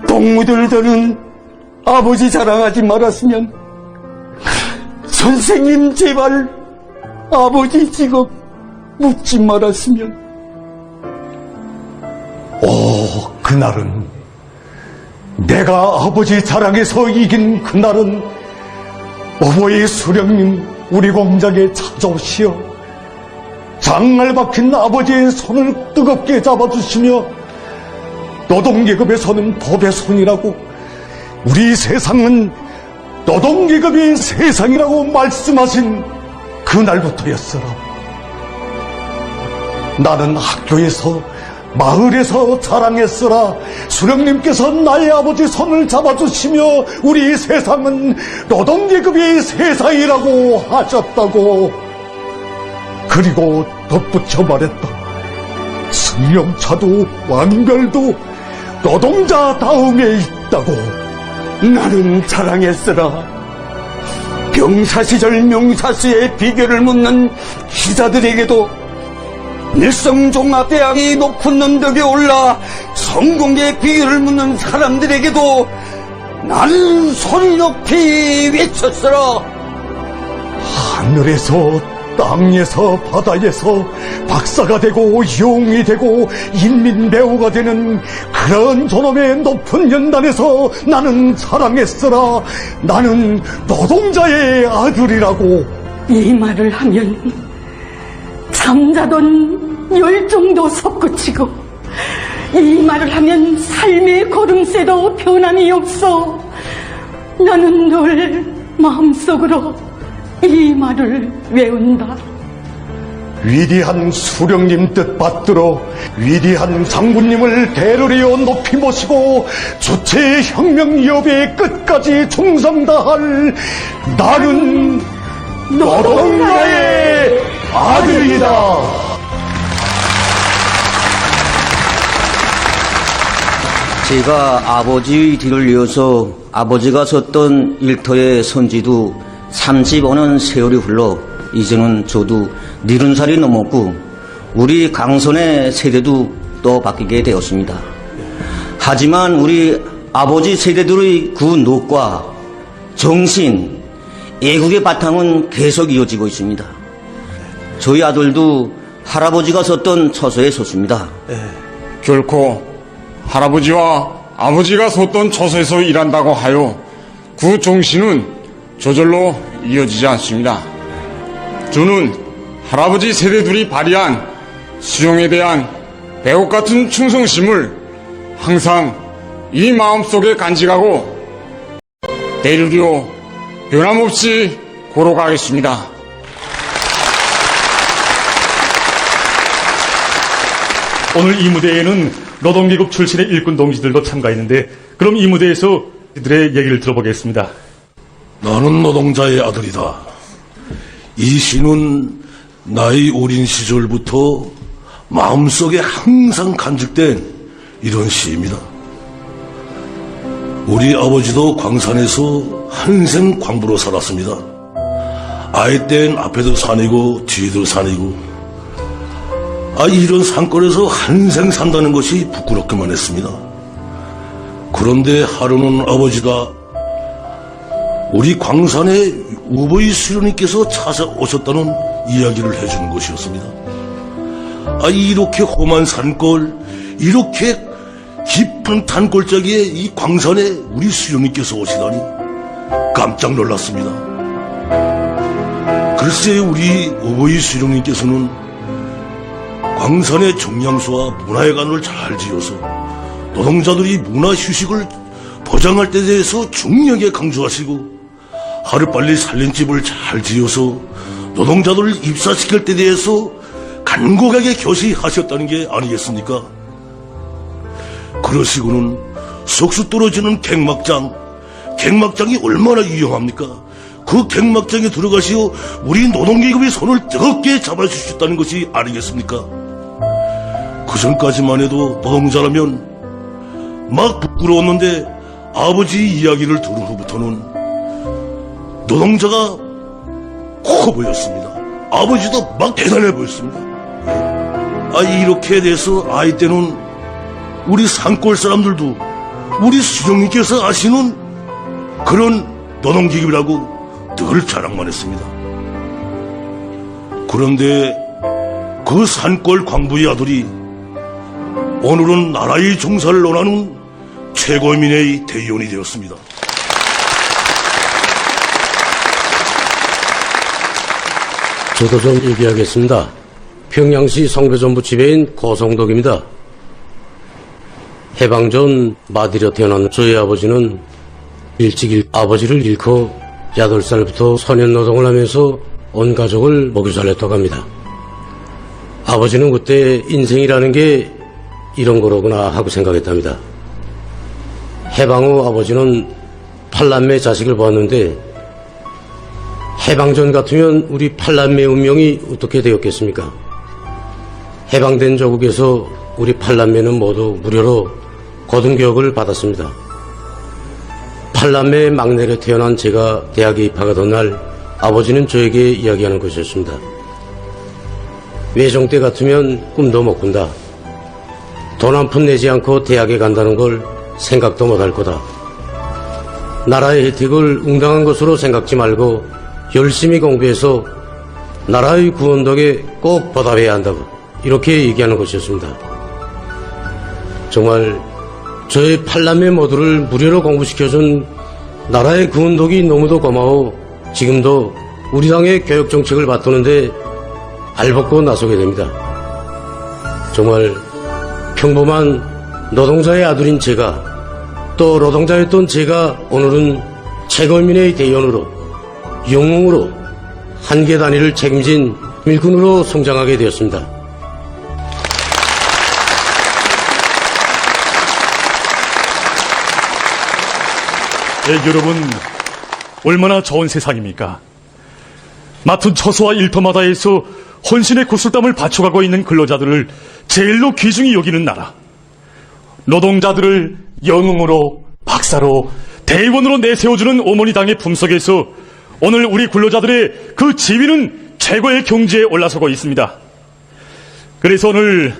[SPEAKER 15] 동무들더는 아버지 자랑하지 말았으면 선생님 제발 아버지 직업 묻지 말았으면.
[SPEAKER 6] 그날은 내가 아버지 자랑에서 이긴 그날은 어버이 수령님 우리 공장에 찾아오시어 장날 박힌 아버지의 손을 뜨겁게 잡아주시며 노동계급에서는 법의 손이라고, 우리 세상은 노동계급이 세상이라고 말씀하신 그날부터였어라. 나는 학교에서 마을에서 자랑했으라. 수령님께서 나의 아버지 손을 잡아주시며 우리 세상은 노동계급의 세상이라고 하셨다고. 그리고 덧붙여 말했다. 승용차도 왕별도 노동자 다음에 있다고.
[SPEAKER 15] 나는 자랑했으라. 병사시절 명사수의 비결을 묻는 기자들에게도 일성종합대학이 높은 언덕에 올라 성공의 비결을 묻는 사람들에게도 나는 소리 높이 외쳤으라.
[SPEAKER 6] 하늘에서 땅에서 바다에서 박사가 되고 용이 되고 인민배우가 되는 그런 존엄의 높은 연단에서 나는 자랑했으라. 나는 노동자의 아들이라고.
[SPEAKER 13] 이 말을 하면 잠자던 열정도 솟구치고, 이 말을 하면 삶의 걸음새도 변함이 없어. 나는 늘 마음속으로 이 말을 외운다.
[SPEAKER 6] 위대한 수령님 뜻 받들어 위대한 장군님을 대로리어 높이 모시고 주체 혁명 여배의 끝까지 충성 다할 나는 노동자의 아들이다.
[SPEAKER 22] 제가 아버지의 뒤를 이어서 아버지가 섰던 일터의 선지도 35년 세월이 흘러 이제는 저도 40살이 넘었고 우리 강선의 세대도 또 바뀌게 되었습니다. 하지만 우리 아버지 세대들의 그 노과 정신, 애국의 바탕은 계속 이어지고 있습니다. 저희 아들도 할아버지가 섰던 처소에 섰습니다.
[SPEAKER 12] 결코 할아버지와 아버지가 섰던 처소에서 일한다고 하여 그 정신은 저절로 이어지지 않습니다. 저는 할아버지 세대들이 발휘한 수령에 대한 배옥 같은 충성심을 항상 이 마음속에 간직하고 내일이요 변함없이 걸어가겠습니다.
[SPEAKER 2] 오늘 이 무대에는 노동계급 출신의 일꾼 동지들도 참가했는데 그럼 이 무대에서 그들의 얘기를 들어보겠습니다.
[SPEAKER 1] 나는 노동자의 아들이다.
[SPEAKER 9] 이 시는 나의 어린 시절부터 마음속에 항상 간직된 이런 시입니다. 우리 아버지도 광산에서 한생 광부로 살았습니다. 아이 땐 앞에도 산이고 뒤에도 산이고 이런 산골에서 한생 산다는 것이 부끄럽기만 했습니다. 그런데 하루는 아버지가 우리 광산에 우보이 수련님께서 찾아오셨다는 이야기를 해주는 것이었습니다. 이렇게 험한 산골, 이렇게 깊은 단골짜기에 이 광산에 우리 수련님께서 오시다니 깜짝 놀랐습니다. 글쎄 우리 우보이 수련님께서는 광산의 정량소와 문화회관을 잘 지어서 노동자들이 문화휴식을 보장할 때 대해서 중요하게 강조하시고 하루빨리 살림집을 잘 지어서 노동자들을 입사시킬 때 대해서 간곡하게 교시하셨다는 게 아니겠습니까? 그러시고는 속수 떨어지는 갱막장이 얼마나 유용합니까? 그 갱막장에 들어가시어 우리 노동계급의 손을 뜨겁게 잡아주셨다는 것이 아니겠습니까? 그 전까지만 해도 노동자라면 막 부끄러웠는데 아버지 이야기를 들은 후부터는 노동자가 커 보였습니다. 아버지도 막 대단해 보였습니다. 이렇게 돼서 아이 때는 우리 산골 사람들도 우리 수령님께서 아시는 그런 노동계급이라고 늘 자랑만 했습니다. 그런데 그 산골 광부의 아들이 오늘은 나라의 종사를 논하는 최고민의 대의원이 되었습니다.
[SPEAKER 16] 저도 좀 얘기하겠습니다. 평양시 성배전부 지배인 고성덕입니다. 해방 전 마디려 태어난 저희 아버지는 일찍 아버지를 잃고 8살부터 선연노동을 하면서 온 가족을 먹여 살렸다고 합니다. 아버지는 그때 인생이라는 게 이런 거로구나 하고 생각했답니다. 해방 후 아버지는 8남매 자식을 보았는데 해방 전 같으면 우리 8남매 운명이 어떻게 되었겠습니까? 해방된 조국에서 우리 8남매는 모두 무료로 고등교육을 받았습니다. 8남매 막내로 태어난 제가 대학에 입학하던 날 아버지는 저에게 이야기하는 것이었습니다. 외종 때 같으면 꿈도 못 꾼다. 돈 한 푼 내지 않고 대학에 간다는 걸 생각도 못할 거다. 나라의 혜택을 웅당한 것으로 생각지 말고 열심히 공부해서 나라의 구원 덕에 꼭 보답해야 한다고 이렇게 얘기하는 것이었습니다. 정말 저의 8남매 모두를 무료로 공부시켜준 나라의 구원 덕이 너무도 고마워 지금도 우리 당의 교육정책을 바꾸는데 발벗고 나서게 됩니다. 정말 평범한 노동자의 아들인 제가 또 노동자였던 제가 오늘은 최고인민의 대의원으로 영웅으로 한계 단위를 책임진 일꾼으로 성장하게 되었습니다.
[SPEAKER 2] 여러분, 얼마나 좋은 세상입니까? 맡은 처소와 일터마다에서 헌신의 구슬땀을 바쳐가고 있는 근로자들을 제일로 귀중히 여기는 나라. 노동자들을 영웅으로, 박사로, 대의원으로 내세워주는 어머니 당의 품속에서 오늘 우리 근로자들의 그 지위는 최고의 경지에 올라서고 있습니다. 그래서 오늘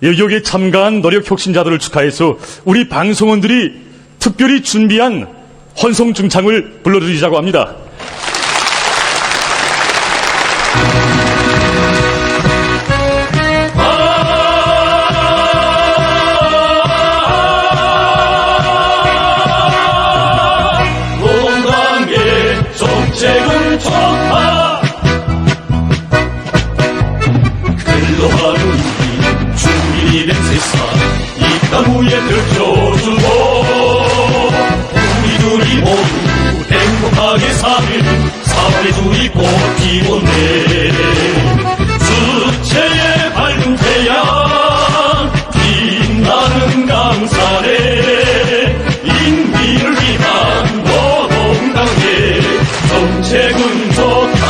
[SPEAKER 2] 여기에 참가한 노력 혁신자들을 축하해서 우리 방송원들이 특별히 준비한 헌송 중창을 불러드리자고 합니다.
[SPEAKER 5] 노동당의 정책은 좋다. 근로하는 우리 주민이 된 세상 이 땅 위에 펼쳐주고 우리 모두 행복하게 사는 사회주의 꽃피웠네. 수채의 밝은 태양 빛나는 강산에 인민을 위한 노동당의 정책은 좋다.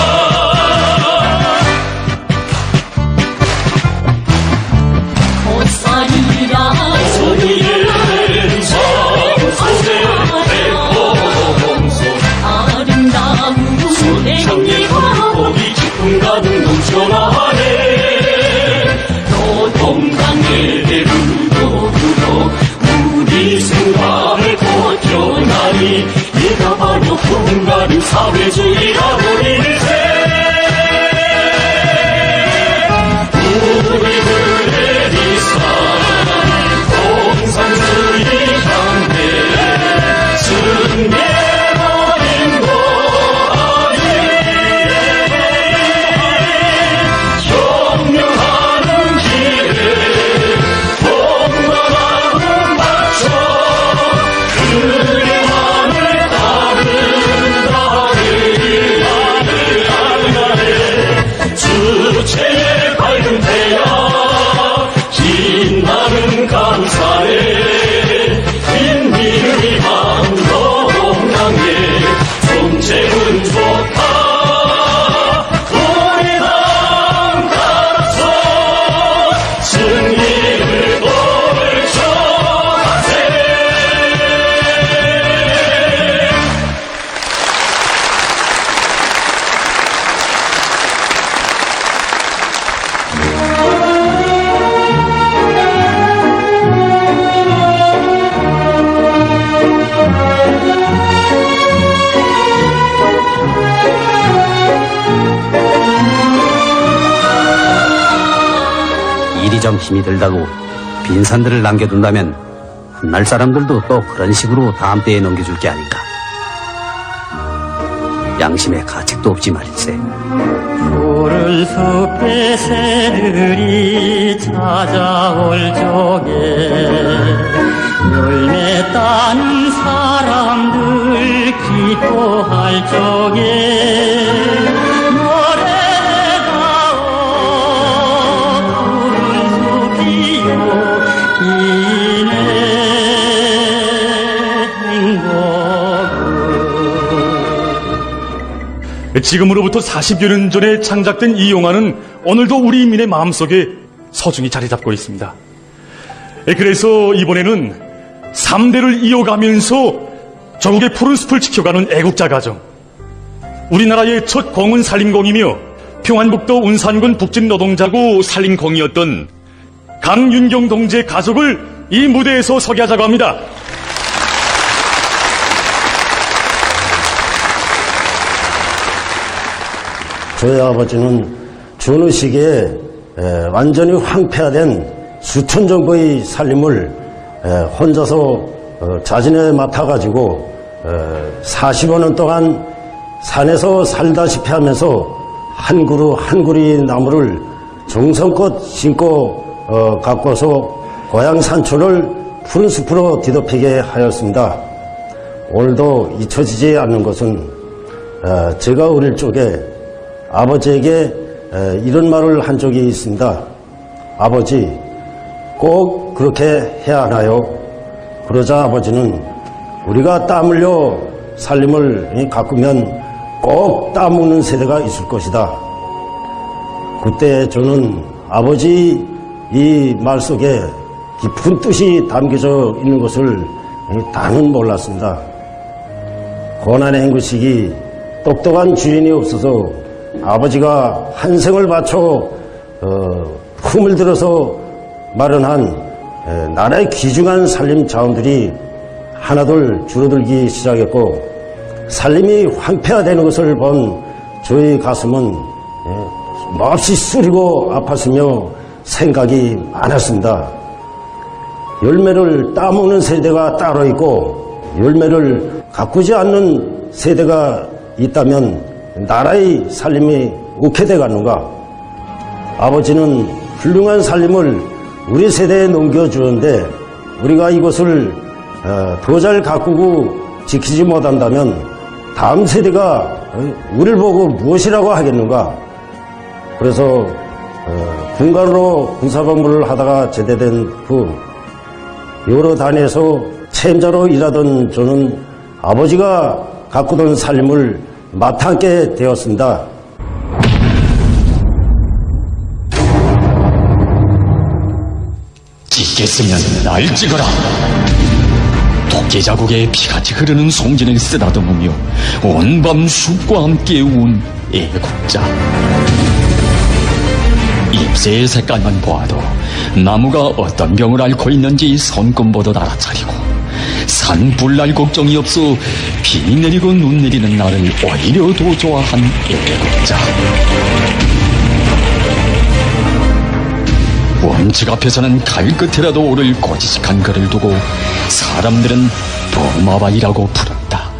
[SPEAKER 5] 빛나는 강산에 빈민을 위한 노동당에 정체는 좋다 우리 당 따라서 승리를 돌쳐가세
[SPEAKER 18] 일이 좀 힘이 들다고 빈산들을 남겨둔다면 훗날 사람들도 또 그런 식으로 다음 때에 넘겨줄 게 아닌가. 양심의 가책도 없지 말일세.
[SPEAKER 5] 푸른 숲의 새들이 찾아올 적에 열매 따는 사람들 기뻐할 적에 노래다오 푸른 숲이요 이내 행복을
[SPEAKER 2] 지금으로부터 40여 년 전에 창작된 이 영화는 오늘도 우리 인민의 마음속에 서중히 자리 잡고 있습니다. 그래서 이번에는 3대를 이어가면서 전국의 푸른 숲을 지켜가는 애국자 가정, 우리나라의 첫 공군 산림공이며 평안북도 운산군 북진노동자고 산림공이었던 강윤경 동지의 가족을 이 무대에서 소개하자고 합니다.
[SPEAKER 19] 저희 아버지는 전후시기에 완전히 황폐화된 수천 정도의 살림을 혼자서 자진해 맡아가지고 40여 년 동안 산에서 살다시피 하면서 한 그루 한 그루 나무를 정성껏 심고 가꿔서 고향 산초를 푸른 숲으로 뒤덮이게 하였습니다. 오늘도 잊혀지지 않는 것은 제가 어릴 적에 아버지에게 이런 말을 한 적이 있습니다. 아버지, 꼭 그렇게 해야 하나요? 그러자 아버지는 우리가 땀 흘려 살림을 가꾸면 꼭 땀 묻는 세대가 있을 것이다. 그때 저는 아버지 이 말 속에 깊은 뜻이 담겨져 있는 것을 다는 몰랐습니다. 고난의 행구식이 똑똑한 주인이 없어서 아버지가 한 생을 바쳐 품을 들어서 마련한 나라의 귀중한 산림 자원들이 하나둘 줄어들기 시작했고 산림이 황폐화되는 것을 본 저희 가슴은 몹시 쓰리고 아팠으며 생각이 많았습니다. 열매를 따먹는 세대가 따로 있고 열매를 가꾸지 않는 세대가 있다면 나라의 살림이 어떻게 돼가는가? 아버지는 훌륭한 살림을 우리 세대에 넘겨주었는데 우리가 이것을 더 잘 가꾸고 지키지 못한다면 다음 세대가 우리를 보고 무엇이라고 하겠는가? 그래서 군관으로 군사법무를 하다가 제대된 후 여러 단위에서 책임자로 일하던 저는 아버지가 가꾸던 살림을 맡게 되었습니다.
[SPEAKER 20] 찍겠으면 날 찍어라. 독재 자국에 피같이 흐르는 송진을 쓰다듬으며 온밤 숲과 함께 운 애국자. 잎새의 색깔만 보아도 나무가 어떤 병을 앓고 있는지 손금보듯 알아차리고 산불날 걱정이 없어 비 내리고 눈 내리는 날을 오히려 더 좋아한 애국자. 원칙 앞에서는 칼끝이라도 오를 고지식한 그를 두고 사람들은 버마바이라고 부른다.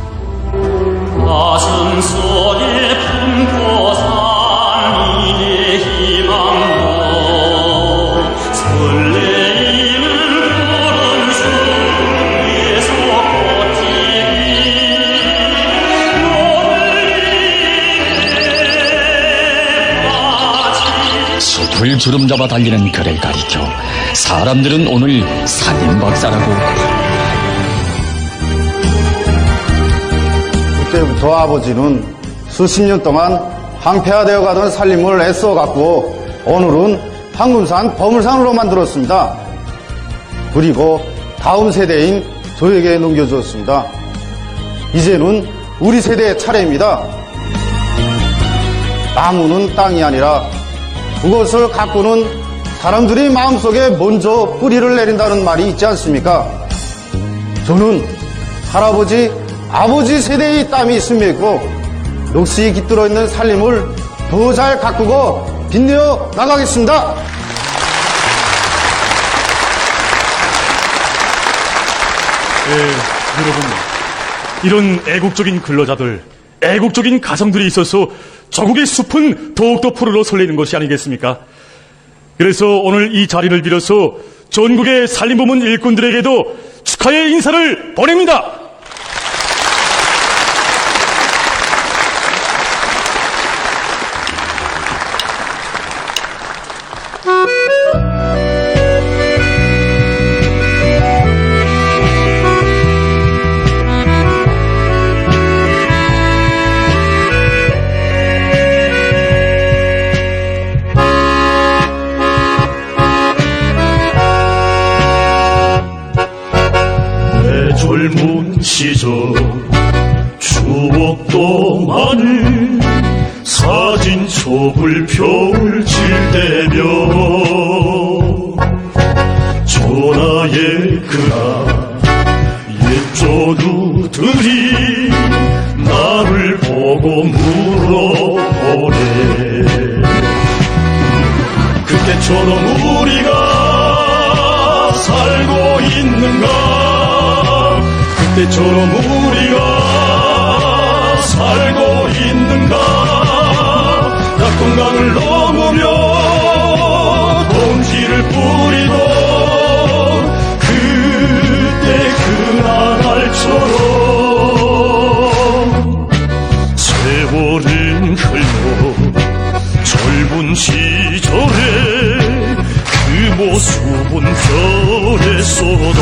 [SPEAKER 5] 가슴 속에 품고 산 이의 희망도 설레이는 푸른 숲 위에서 꽃이
[SPEAKER 20] 숲을 주름 잡아 달리는 그를 가리켜 사람들은 오늘 살인박사라고
[SPEAKER 3] 그때부터 아버지는 수십 년 동안 황폐화되어 가던 살림을 애써갖고 오늘은 황금산 버물산으로 만들었습니다. 그리고 다음 세대인 저에게 넘겨주었습니다. 이제는 우리 세대의 차례입니다. 나무는 땅이 아니라 그것을 가꾸는 사람들이 마음속에 먼저 뿌리를 내린다는 말이 있지 않습니까? 저는 할아버지, 아버지 세대의 땀이 있음에 있고 녹슬이 깃들어 있는 살림을 더 잘 가꾸고 빛내어 나가겠습니다.
[SPEAKER 2] 여러분, 이런 애국적인 근로자들, 애국적인 가정들이 있어서 조국의 숲은 더욱더 푸르러 설레는 것이 아니겠습니까? 그래서 오늘 이 자리를 빌어서 전국의 산림부문 일꾼들에게도 축하의 인사를 보냅니다.
[SPEAKER 5] 젊은 시절 추억도 많은 사진첩을 펼칠 때면 전하의 그날 옛 조두들이 나를 보고 물어보네. 그때처럼 우리가 살고 있는가, 그때처럼 우리가 살고 있는가. 낙동강을 넘으며 동지를 뿌리던 그때 그날처럼 세월은 흘러 젊은 시절에 그 모습은 변했어도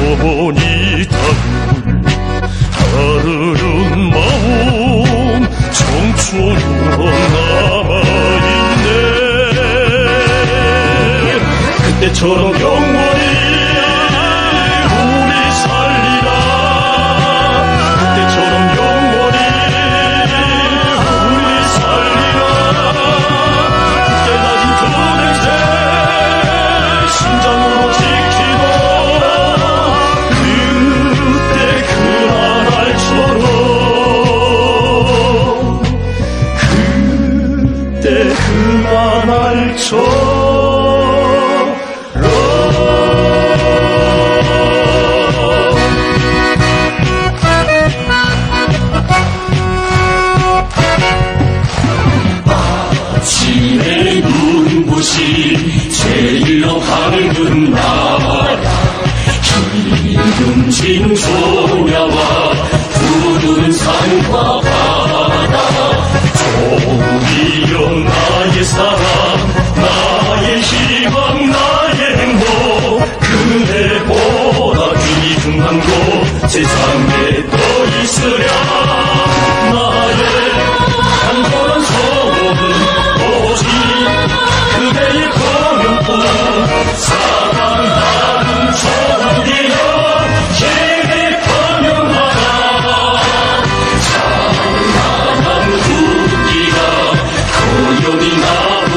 [SPEAKER 5] 어머니 닭을 따르는 마음 청춘으로 남아있네. 그때처럼 영원히 우리 살리라. 그때처럼 영원히 우리 살리라. 그때 다진 그 냄새 심장으로 지키고 그때 그날처럼 아침에 눈부시 제일로 밝은 나라 기름진 조야와 푸른 산과 바다 조리여 나의 사랑 나의 희망 나의 행복 그대보다 귀중한 곳 세상에 더 있으랴. 나의 간절한 소원은 오직 그대의 공연뿐 사랑하는 조국이여 계획하며 나가 찬란한 국기가 고요히 나무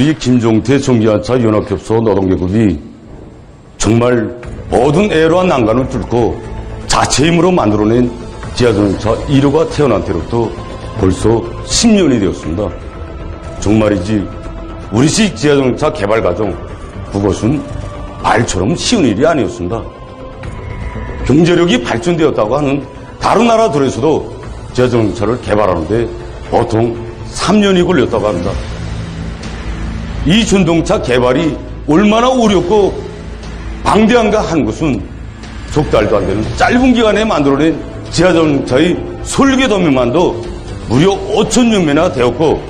[SPEAKER 24] 우리 김종태 전기관차 연합협소 노동계급이 정말 모든 애로와 난관을 뚫고 자체 힘으로 만들어낸 지하전차 1호가 태어난 때로부터 벌써 10년이 되었습니다. 정말이지 우리식 지하전차 개발 과정, 그것은 말처럼 쉬운 일이 아니었습니다. 경제력이 발전되었다고 하는 다른 나라들에서도 지하전차를 개발하는데 보통 3년이 걸렸다고 합니다. 이 전동차 개발이 얼마나 어렵고 방대한가 한 것은 석 달도 안 되는 짧은 기간에 만들어낸 지하전차의 설계 도면만도 무려 5,000여 매나 되었고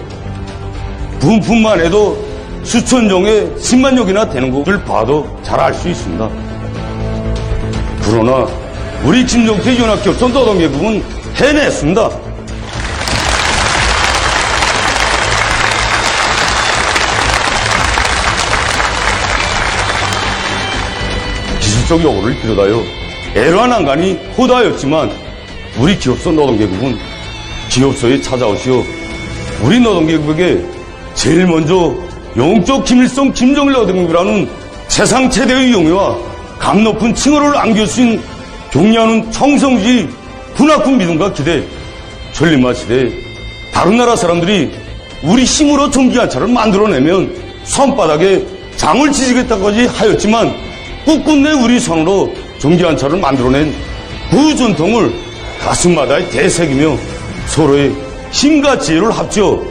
[SPEAKER 24] 부품만 해도 수천 종에 10만여 개나 되는 것을 봐도 잘 알 수 있습니다. 그러나 우리 김종태 연합협소 노동계급은 해냈습니다. 기술적 요구를 비롯하여 애로한 난관이 허다하였지만 우리 기업소 노동계급은 기업소에 찾아오시어 우리 노동계급에게 제일 먼저 영적 김일성 김정일 노동계급이라는 세상 최대의 용의와 감 높은 칭호를 안겨주신 경례하는 청성지 군악군 믿음과 기대, 전림마시대 다른 나라 사람들이 우리 힘으로 전기관차를 만들어내면 손바닥에 장을 지지겠다까지 하였지만 끝끝내 우리 손으로 전기관차를 만들어낸 그 전통을 가슴마다에 되새기며 서로의 힘과 지혜를 합쳐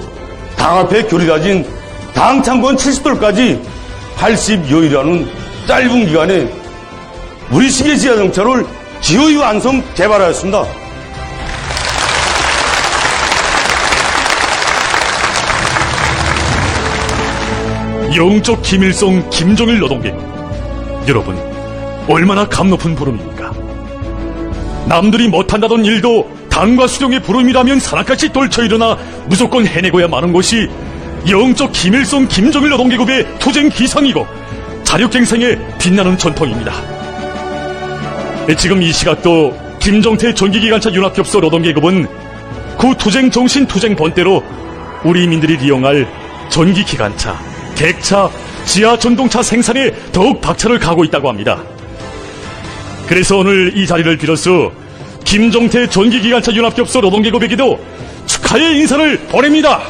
[SPEAKER 24] 당 앞에 결이 다진 당 창건 70돌까지 80여일이라는 짧은 기간에 우리식의 지하정차를 기어이 완성 개발하였습니다.
[SPEAKER 2] 영적 김일성 김정일 노동계급, 여러분 얼마나 감 높은 부름입니까? 남들이 못한다던 일도 당과 수령의 부름이라면 산악같이 떨쳐 일어나 무조건 해내고야 마는 것이 영적 김일성 김정일 노동계급의 투쟁 기상이고 자력갱생의 빛나는 전통입니다. 지금 이 시각도 김종태 전기기관차 연합협소 노동계급은 그 투쟁 정신 투쟁 본대로 우리 민들이 이용할 전기기관차, 객차, 지하 전동차 생산에 더욱 박차를 가하고 있다고 합니다. 그래서 오늘 이 자리를 빌어서 김종태 전기기관차 연합협소 노동계급에게도 축하의 인사를 보냅니다.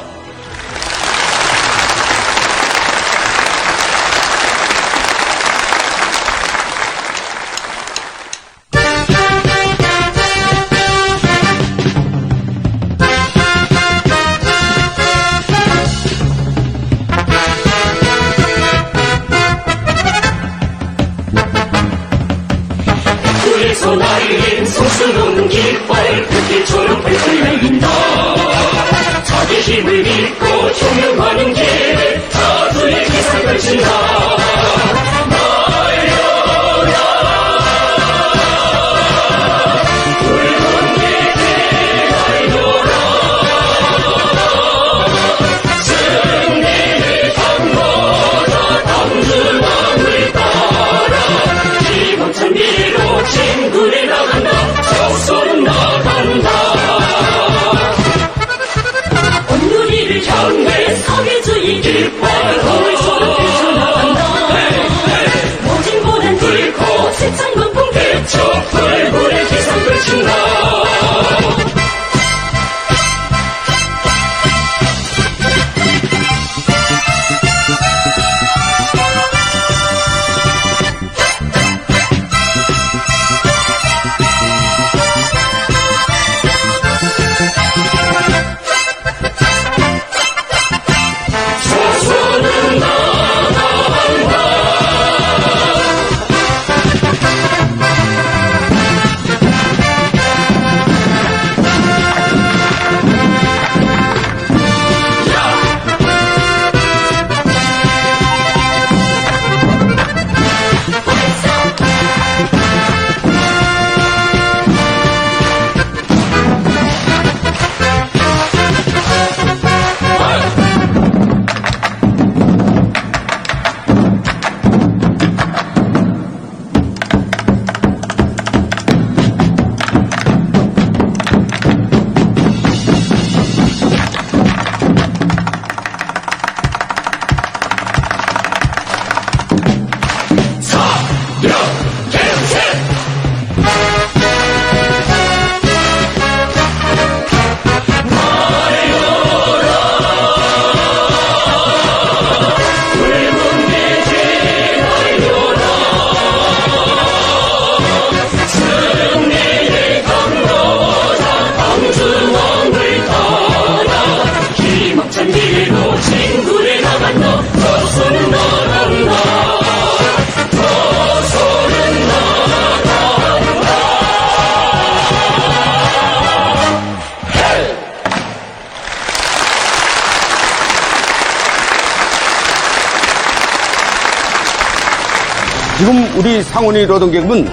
[SPEAKER 5] 그래서 날린 소스러운 깃발 불길처럼 펄펄 날린다. 자기 힘을 믿고 총명하는 길 자주의 기상 걸친다. 붉은 길에 달려라. 승리를 당거자 당근왕을 따라 기본찬 미로 진군에 나간다. 적선 나간다. 온누리를 향해 사회주의 깃발 거울처럼 펼쳐나간다.
[SPEAKER 3] 지금 우리 상원의 노동계급은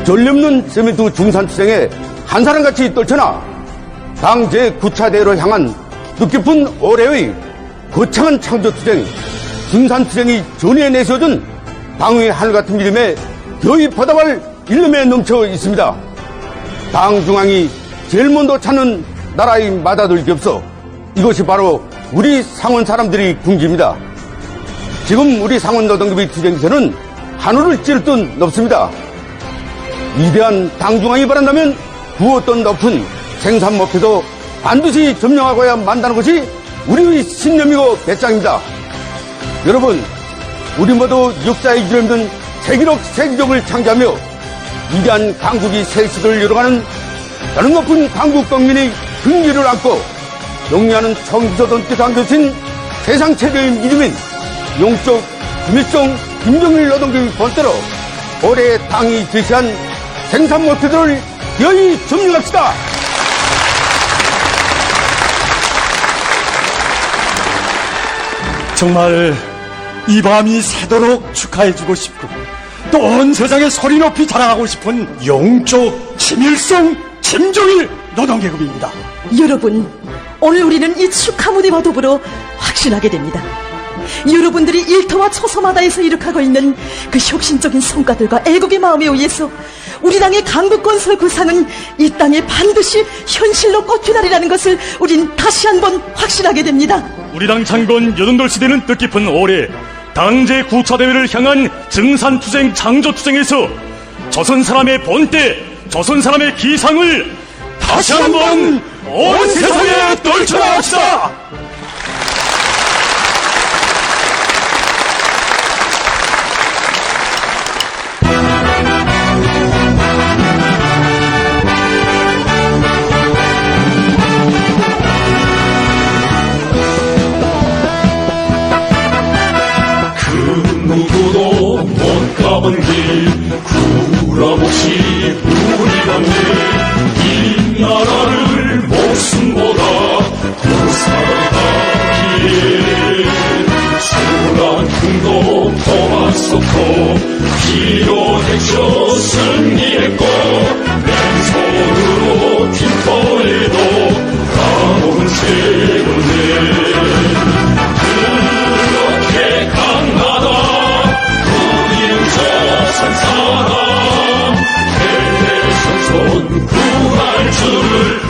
[SPEAKER 3] 전례없는 세멘트 중산투쟁에 한 사람같이 떨쳐나 당 제9차 대회로 향한 뜻깊은 올해의 거창한 창조투쟁, 중산투쟁이 전위에 내세워준 당의 하늘같은 믿음에 겨이 보답할 일념에 넘쳐 있습니다. 당 중앙이 제일 먼저 찾는 나라의 맏아들 겹서 이것이 바로 우리 상원 사람들의 군기입니다. 지금 우리 상원 노동계의 투쟁에서는 하늘을 찌를 듯 높습니다. 위대한 당 중앙이 바란다면 그 어떤 높은 생산 목표도 반드시 점령하고야 만다는 것이 우리의 신념이고 배짱입니다. 여러분, 우리 모두 역사의 이름든 세기록 세계적을 창조하며 위대한 강국이 새 시대를 열어가는 다른 높은 강국 국민의 근기를 안고 영리하는 청기서돈께 담겨진 세상 최대의 믿음인 용적, 김일성, 김정일 노동계의 본대로 올해 당이 제시한 생산 목표들을 여의 점령합시다.
[SPEAKER 1] 정말 이 밤이 새도록 축하해주고 싶고 또 온 세상에 소리 높이 자랑하고 싶은 영적 김일성 김정일 노동계급입니다.
[SPEAKER 10] 여러분, 오늘 우리는 이 축하 무대와 더불어 확신하게 됩니다. 여러분들이 일터와 초소마다에서 이룩하고 있는 그 혁신적인 성과들과 애국의 마음에 의해서 우리 당의 강국건설 구상은 이 땅에 반드시 현실로 꼽히나리라는 것을 우린 다시 한번 확신하게 됩니다.
[SPEAKER 2] 우리 당 창건 여든돌 시대는 뜻깊은 올해 당제 9차 대회를 향한 증산투쟁 창조투쟁에서 조선 사람의 본때, 조선 사람의 기상을 다시 한번 온 세상에 떨쳐나갑시다.
[SPEAKER 5] 누구도 못 가본 길 구라못이 우리란 길 이 나라를 목숨보다 더 사랑하기에 수란 풍도 더만 쏟고 피로 헤쳐 승리했고 맨손으로 뒷거리도 까먹은 세월네 그렇게 강하다 우리는 조선 사람 대대손손 구할 줄을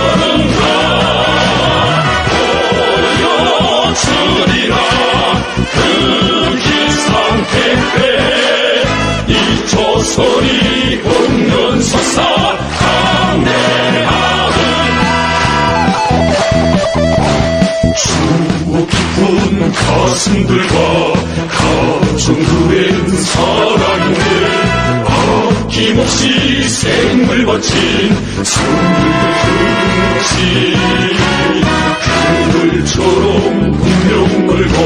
[SPEAKER 5] 아는가 보여주리라 그 기상 택배 이 조선이 운명서사 강대하는 추억 깊은 가슴들과 가정들의 사랑을 아낌없이 생을 바친 승리의 그것이 그들처럼 운명 걸고